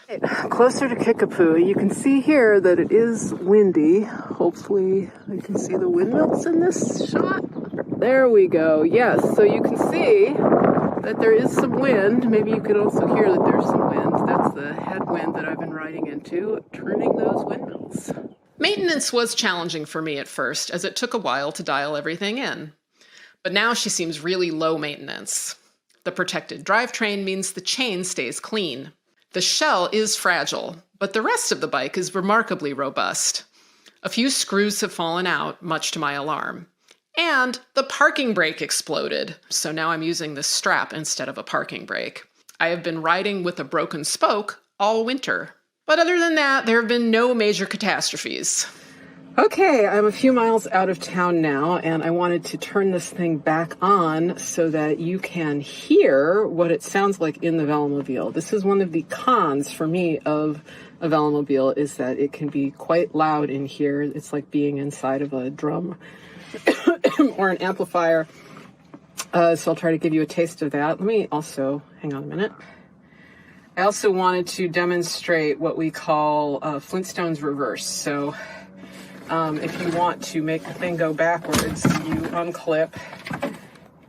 Closer to Kickapoo, you can see here that it is windy. Hopefully you can see the windmills in this shot. There we go. Yes, so you can see that there is some wind. Maybe you could also hear that there's some wind. That's the headwind that I've been riding into, turning those windmills. Maintenance was challenging for me at first, as it took a while to dial everything in. But now she seems really low maintenance. The protected drivetrain means the chain stays clean. The shell is fragile, but the rest of the bike is remarkably robust. A few screws have fallen out, much to my alarm. And the parking brake exploded, so now I'm using this strap instead of a parking brake. I have been riding with a broken spoke all winter. But other than that, there have been no major catastrophes. Okay, I'm a few miles out of town now, and I wanted to turn this thing back on so that you can hear what it sounds like in the velomobile. This is one of the cons for me of a velomobile, is that it can be quite loud in here. It's like being inside of a drum or an amplifier. So I'll try to give you a taste of that. Let me also, hang on a minute. I also wanted to demonstrate what we call Flintstones reverse. So if you want to make the thing go backwards, you unclip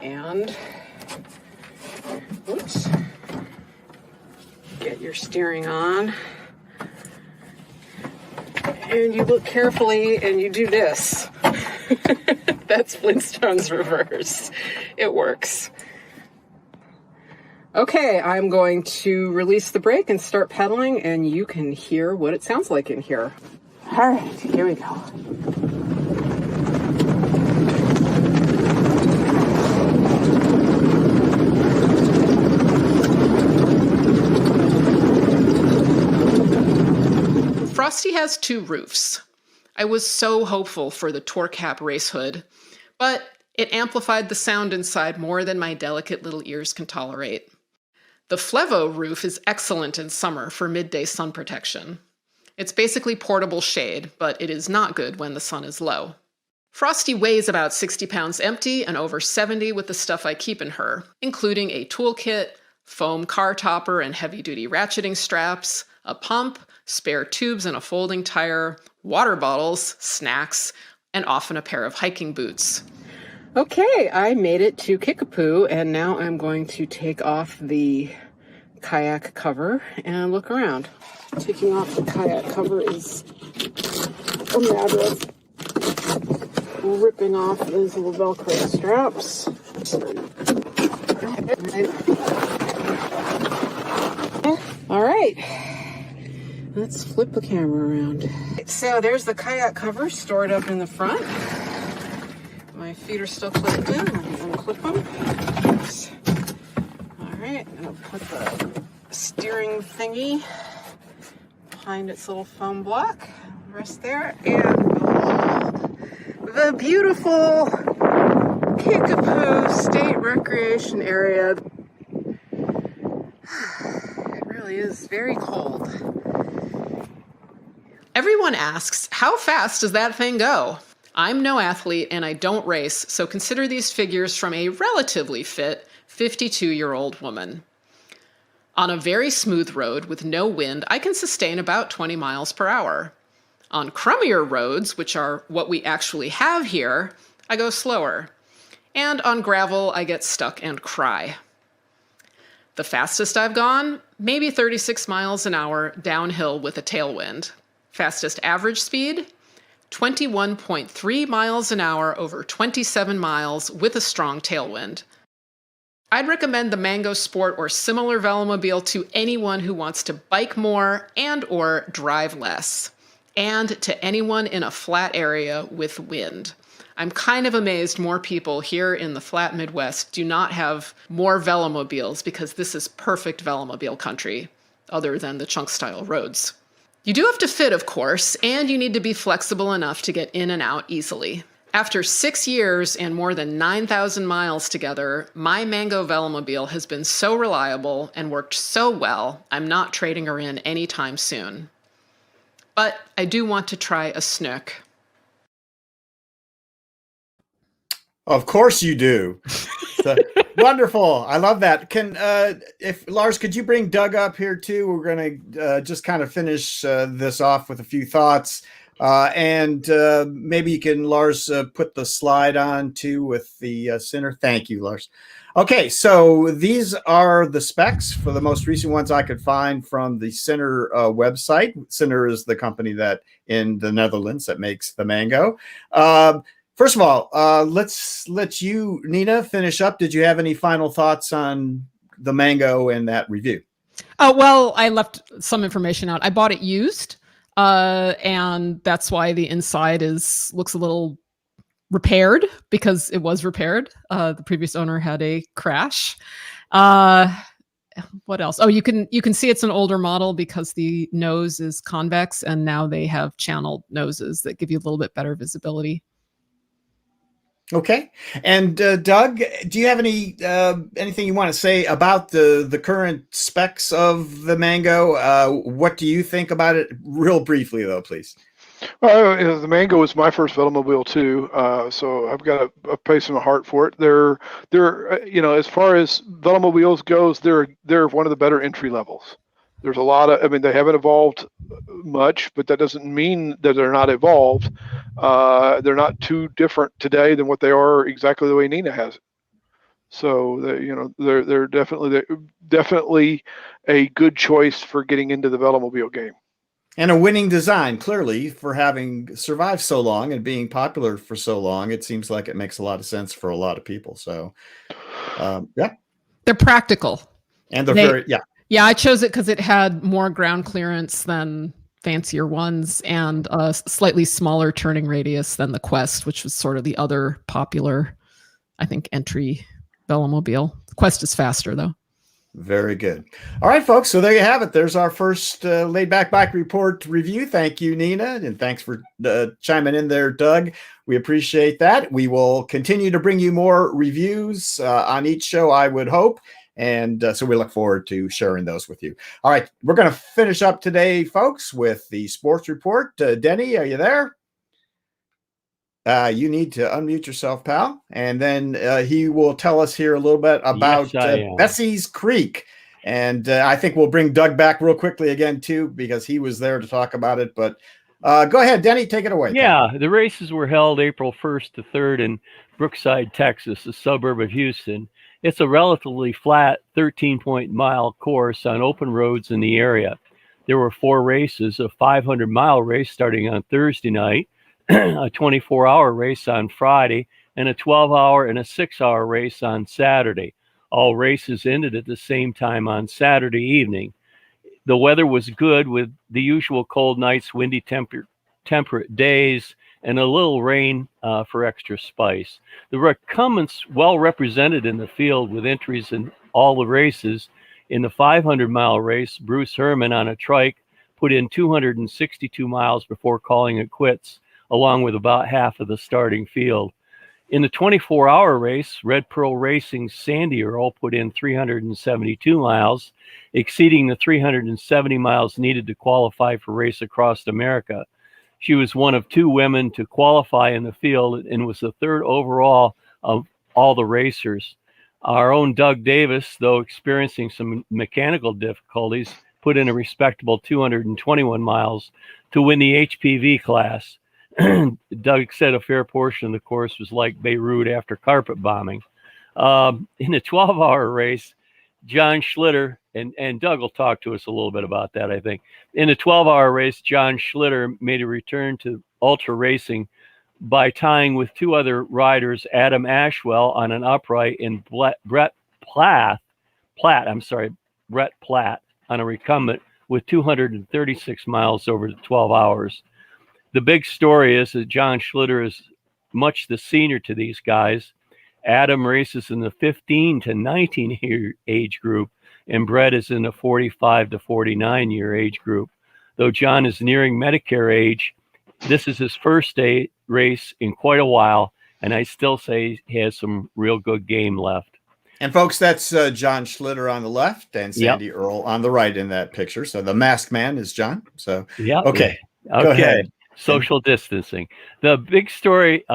and oops, get your steering on. And you look carefully and you do this. That's Flintstones reverse. It works. Okay, I'm going to release the brake and start pedaling, and you can hear what it sounds like in here. All right, here we go. Frosty has two roofs. I was so hopeful for the Torcap race hood, but it amplified the sound inside more than my delicate little ears can tolerate. The Flevo roof is excellent in summer for midday sun protection. It's basically portable shade, but it is not good when the sun is low. Frosty weighs about 60 pounds empty and over 70 with the stuff I keep in her, including a toolkit, foam car topper and heavy-duty ratcheting straps, a pump, spare tubes and a folding tire, water bottles, snacks, and often a pair of hiking boots. Okay, I made it to Kickapoo, and now I'm going to take off the kayak cover and look around. Taking off the kayak cover is a matter of ripping off those little Velcro straps. All right, let's flip the camera around. So there's the kayak cover stored up in the front. My feet are still clipped in. Let me unclip them. Oops. All right, I'm gonna put the steering thingy behind its little foam block. Rest there, and behold, the beautiful Kickapoo State Recreation Area. It really is very cold. Everyone asks, how fast does that thing go? I'm no athlete and I don't race, so consider these figures from a relatively fit 52-year-old woman. On a very smooth road with no wind, I can sustain about 20 miles per hour. On crummier roads, which are what we actually have here, I go slower. And on gravel, I get stuck and cry. The fastest I've gone, maybe 36 miles an hour downhill with a tailwind. Fastest average speed, 21.3 miles an hour over 27 miles with a strong tailwind. I'd recommend the Mango Sport or similar velomobile to anyone who wants to bike more and or drive less, and to anyone in a flat area with wind. I'm kind of amazed more people here in the flat Midwest do not have more velomobiles, because this is perfect velomobile country, other than the chunk-style roads. You do have to fit, of course, and you need to be flexible enough to get in and out easily. After 6 years and more than 9,000 miles together, my Mango velomobile has been so reliable and worked so well, I'm not trading her in anytime soon. But I do want to try a Snook. Of course you do. So, wonderful. I love that. If Lars, could you bring Doug up here too? We're going to just kind of finish this off with a few thoughts. And maybe you can, Lars, put the slide on too with the center. Thank you, Lars. Okay, so these are the specs for the most recent ones I could find from the Center website. Center is the company that in the Netherlands that makes the Mango. First of all, let's let you, Nina, finish up. Did you have any final thoughts on the Mango and that review? Oh, well, I left some information out. I bought it used, and that's why the inside looks a little repaired, because it was repaired. The previous owner had a crash. What else? Oh, you can see it's an older model because the nose is convex, and now they have channeled noses that give you a little bit better visibility. Okay. And Doug, do you have anything you want to say about the current specs of the Mango? What do you think about it? Real briefly, though, please. The Mango was my first velomobile too, so I've got a place in my heart for it. They're as far as velomobiles goes, they're one of the better entry levels. There's a lot of, they haven't evolved much, but that doesn't mean that they're not evolved. They're not too different today than what they are exactly the way Nina has it. So they're definitely a good choice for getting into the velomobile game. And a winning design, clearly, for having survived so long and being popular for so long. It seems like it makes a lot of sense for a lot of people. So, yeah. They're practical. And they're Yeah, I chose it because it had more ground clearance than fancier ones and a slightly smaller turning radius than the Quest, which was sort of the other popular, I think, entry velomobile. The Quest is faster, though. Very good. All right, folks. So there you have it. There's our first Laidback Bike Report review. Thank you, Nina. And thanks for chiming in there, Doug. We appreciate that. We will continue to bring you more reviews on each show, I would hope. And so we look forward to sharing those with you. All right. We're going to finish up today, folks, with the sports report. Denny, are you there? You need to unmute yourself, pal. And then he will tell us here a little bit about Bessie's Creek. And I think we'll bring Doug back real quickly again, too, because he was there to talk about it. But go ahead, Denny, take it away. Yeah, the races were held April 1st to 3rd in Brookside, Texas, a suburb of Houston. It's a relatively flat 13-mile course on open roads in the area. There were 4 races, a 500-mile race starting on Thursday night, a 24-hour race on Friday, and a 12-hour and a 6-hour race on Saturday. All races ended at the same time on Saturday evening. The weather was good with the usual cold nights, windy temperate days, and a little rain for extra spice. The recumbents well represented in the field with entries in all the races. In the 500-mile race, Bruce Herman on a trike put in 262 miles before calling it quits, along with about half of the starting field. In the 24-hour race, Red Pearl Racing's Sandy Earl put in 372 miles, exceeding the 370 miles needed to qualify for Race Across America. She was one of 2 women to qualify in the field and was the 3rd overall of all the racers. Our own Doug Davis, though experiencing some mechanical difficulties, put in a respectable 221 miles to win the HPV class. Doug said a fair portion of the course was like Beirut after carpet bombing. In the 12-hour race, John Schlitter, and Doug will talk to us a little bit about that, I think. In the 12-hour race, John Schlitter made a return to ultra racing by tying with two other riders, Adam Ashwell on an upright and Brett Platt on a recumbent with 236 miles over 12 hours. The big story is that John Schlitter is much the senior to these guys. Adam races in the 15 to 19 year age group, and Brett is in the 45 to 49 year age group. Though John is nearing Medicare age, this is his first day race in quite a while, and I still say he has some real good game left. And folks, that's John Schlitter on the left and Sandy Earl on the right in that picture. So the masked man is John. So okay. Go ahead. Social distancing. The big story,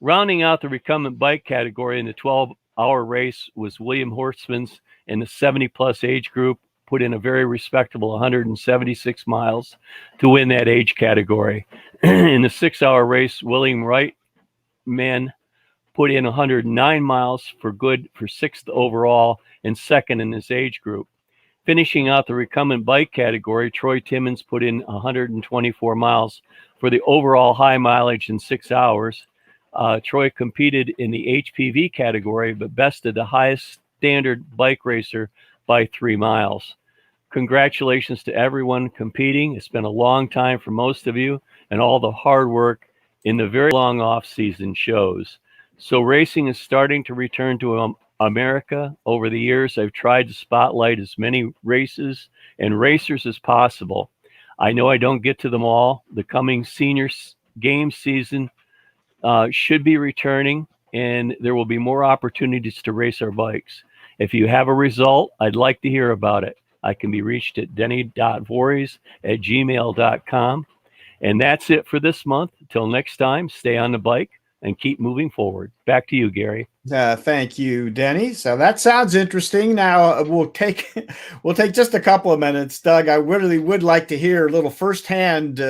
rounding out the recumbent bike category in the 12-hour race was William Horstman's in the 70-plus age group, put in a very respectable 176 miles to win that age category. In the 6-hour race, William Wright men put in 109 miles for sixth overall and second in his age group. Finishing out the recumbent bike category, Troy Timmons put in 124 miles for the overall high mileage in 6 hours. Troy competed in the HPV category, but bested the highest standard bike racer by 3 miles. Congratulations to everyone competing. It's been a long time for most of you, and all the hard work in the very long off-season shows. So racing is starting to return to America. Over the years, I've tried to spotlight as many races and racers as possible. I know I don't get to them all. The coming senior game season should be returning, and there will be more opportunities to race our bikes. If you have a result, I'd like to hear about it. I can be reached at denny.voorhees@gmail.com. And that's it for this month. Till next time, stay on the bike and keep moving forward. Back to you, Gary. Thank you, Denny. So that sounds interesting. Now we'll take just a couple of minutes. Doug, I really would like to hear a little firsthand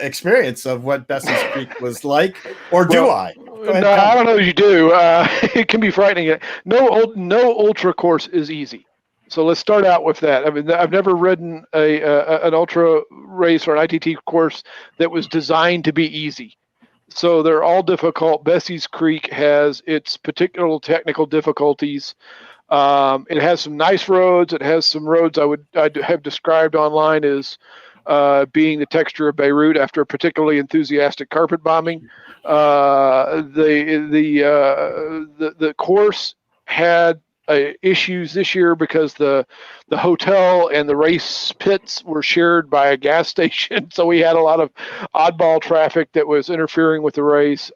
experience of what Bessie's Creek was like, or do I? No, I don't know if you do. It can be frightening. No ultra course is easy. So let's start out with that. I mean, I've never ridden an ultra race or an ITT course that was designed to be easy. So they're all difficult. Bessie's Creek has its particular technical difficulties. It has some nice roads. It has some roads I'd have described online as being the texture of Beirut after a particularly enthusiastic carpet bombing. The course had issues this year because the hotel and the race pits were shared by a gas station, so we had a lot of oddball traffic that was interfering with the race.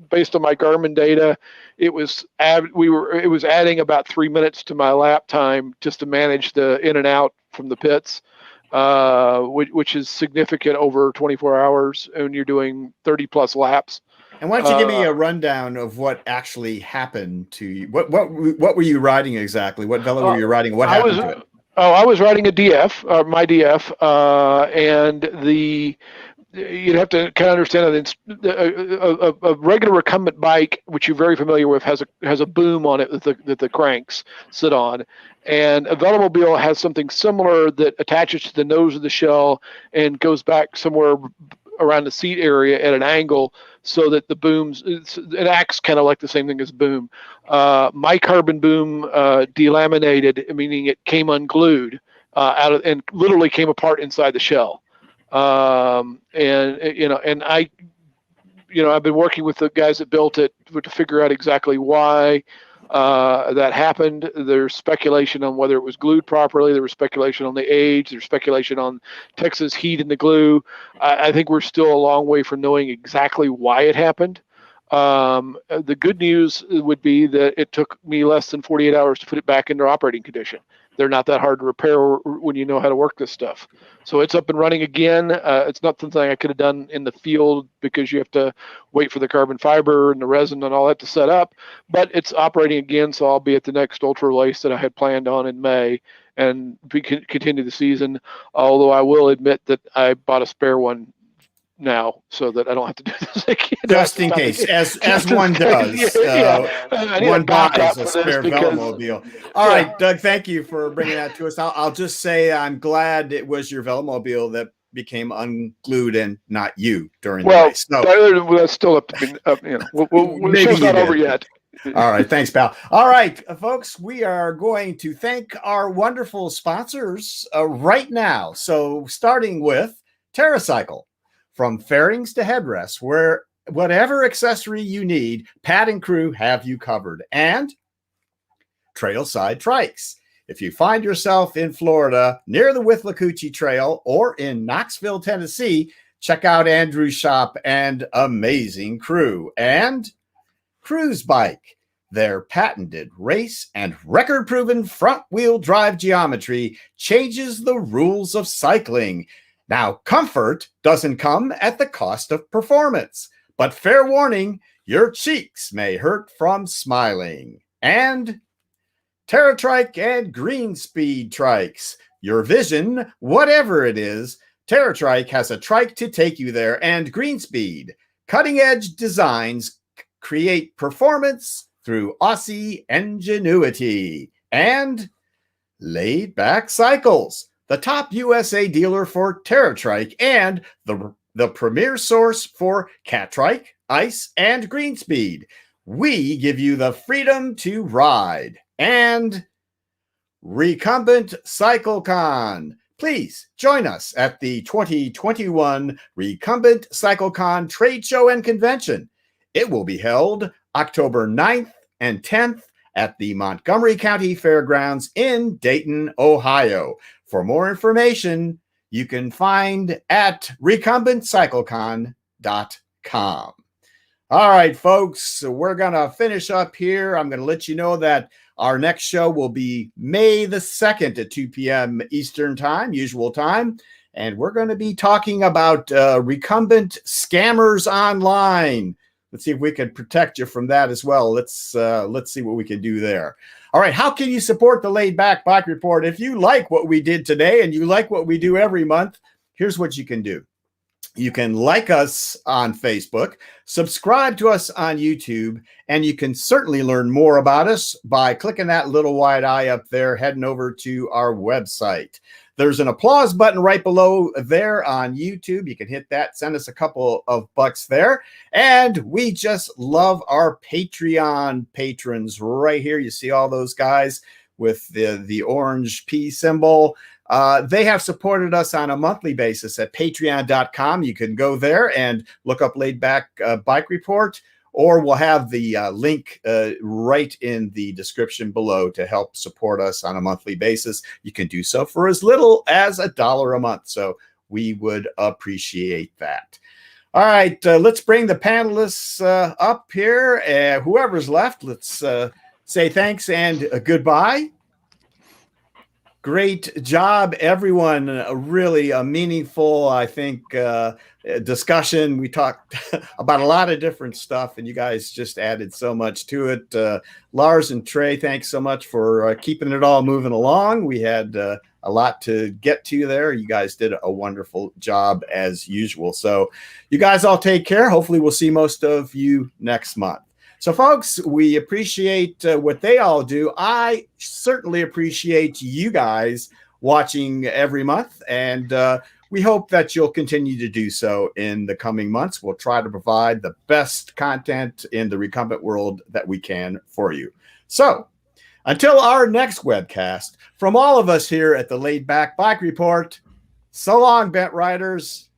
Based on my Garmin data, it was adding about 3 minutes to my lap time just to manage the in and out from the pits, which is significant over 24 hours, and you're doing 30 plus laps. And why don't you give me a rundown of what actually happened to you? What were you riding exactly? What velo were you riding? What happened to it? I was riding a DF, my DF, and you'd have to kind of understand that a regular recumbent bike, which you're very familiar with, has a boom on it that the cranks sit on, and a velomobile has something similar that attaches to the nose of the shell and goes back somewhere around the seat area at an angle so that the booms, it acts kind of like the same thing as boom. My carbon boom delaminated, meaning it came unglued and literally came apart inside the shell. And I've been working with the guys that built it to figure out exactly why that happened. There's speculation on whether it was glued properly. There was speculation on the age. There's speculation on Texas heat in the glue. I think we're still a long way from knowing exactly why it happened. The good news would be that it took me less than 48 hours to put it back into operating condition. They're not that hard to repair when you know how to work this stuff. So it's up and running again. It's not something I could have done in the field because you have to wait for the carbon fiber and the resin and all that to set up. But it's operating again, so I'll be at the next ultra race that I had planned on in May and continue the season. Although I will admit that I bought a spare one now so that I don't have to do this again. Just in case, as one does. One buys a spare velomobile. All right, Doug, thank you for bringing that to us. I'll just say I'm glad it was your velomobile that became unglued and not you during the Well, race. So that's still up to be. The Maybe show's you not did. over yet. All right. Thanks, pal. All right, folks, we are going to thank our wonderful sponsors right now. So starting with TerraCycle, from fairings to headrests, where whatever accessory you need, Pat and crew have you covered. And Trailside Trikes. If you find yourself in Florida near the Withlacoochee Trail or in Knoxville, Tennessee, check out Andrew's shop and amazing crew. And Cruise Bike, their patented race and record-proven front-wheel drive geometry changes the rules of cycling. Now, comfort doesn't come at the cost of performance, but fair warning, your cheeks may hurt from smiling. And TerraTrike and Greenspeed Trikes. Your vision, whatever it is, TerraTrike has a trike to take you there. And Greenspeed, cutting-edge designs create performance through Aussie ingenuity. And Laidback Cycles, the top USA dealer for TerraTrike and the premier source for Catrike, Ice, and Greenspeed. We give you the freedom to ride. And Recumbent CycleCon. Please join us at the 2021 Recumbent CycleCon Trade Show and Convention. It will be held October 9th and 10th at the Montgomery County Fairgrounds in Dayton, Ohio. For more information, you can find at recumbentcyclecon.com. All right, folks, we're going to finish up here. I'm going to let you know that our next show will be May the 2nd at 2 p.m. Eastern Time, usual time. And we're going to be talking about recumbent scammers online. Let's see if we can protect you from that as well. Let's see what we can do there. All right, how can you support the Laidback Bike Report? If you like what we did today and you like what we do every month, here's what you can do. You can like us on Facebook, subscribe to us on YouTube, and you can certainly learn more about us by clicking that little white eye up there, heading over to our website. There's an applause button right below there on YouTube. You can hit that, send us a couple of bucks there. And we just love our Patreon patrons right here. You see all those guys with the orange P symbol. They have supported us on a monthly basis at patreon.com. You can go there and look up Laidback Bike Report, or we'll have the link right in the description below to help support us on a monthly basis. You can do so for as little as $1 a month. So we would appreciate that. All right, let's bring the panelists up here. Whoever's left, let's say thanks and goodbye. Great job, everyone. Really a meaningful, I think, discussion. We talked about a lot of different stuff, and you guys just added so much to it. Lars and Trey, thanks so much for keeping it all moving along. We had a lot to get to there. You guys did a wonderful job as usual. So you guys all take care. Hopefully we'll see most of you next month. So, folks, we appreciate what they all do. I certainly appreciate you guys watching every month, and we hope that you'll continue to do so in the coming months. We'll try to provide the best content in the recumbent world that we can for you. So, until our next webcast, from all of us here at the Laidback Bike Report, so long, bent riders.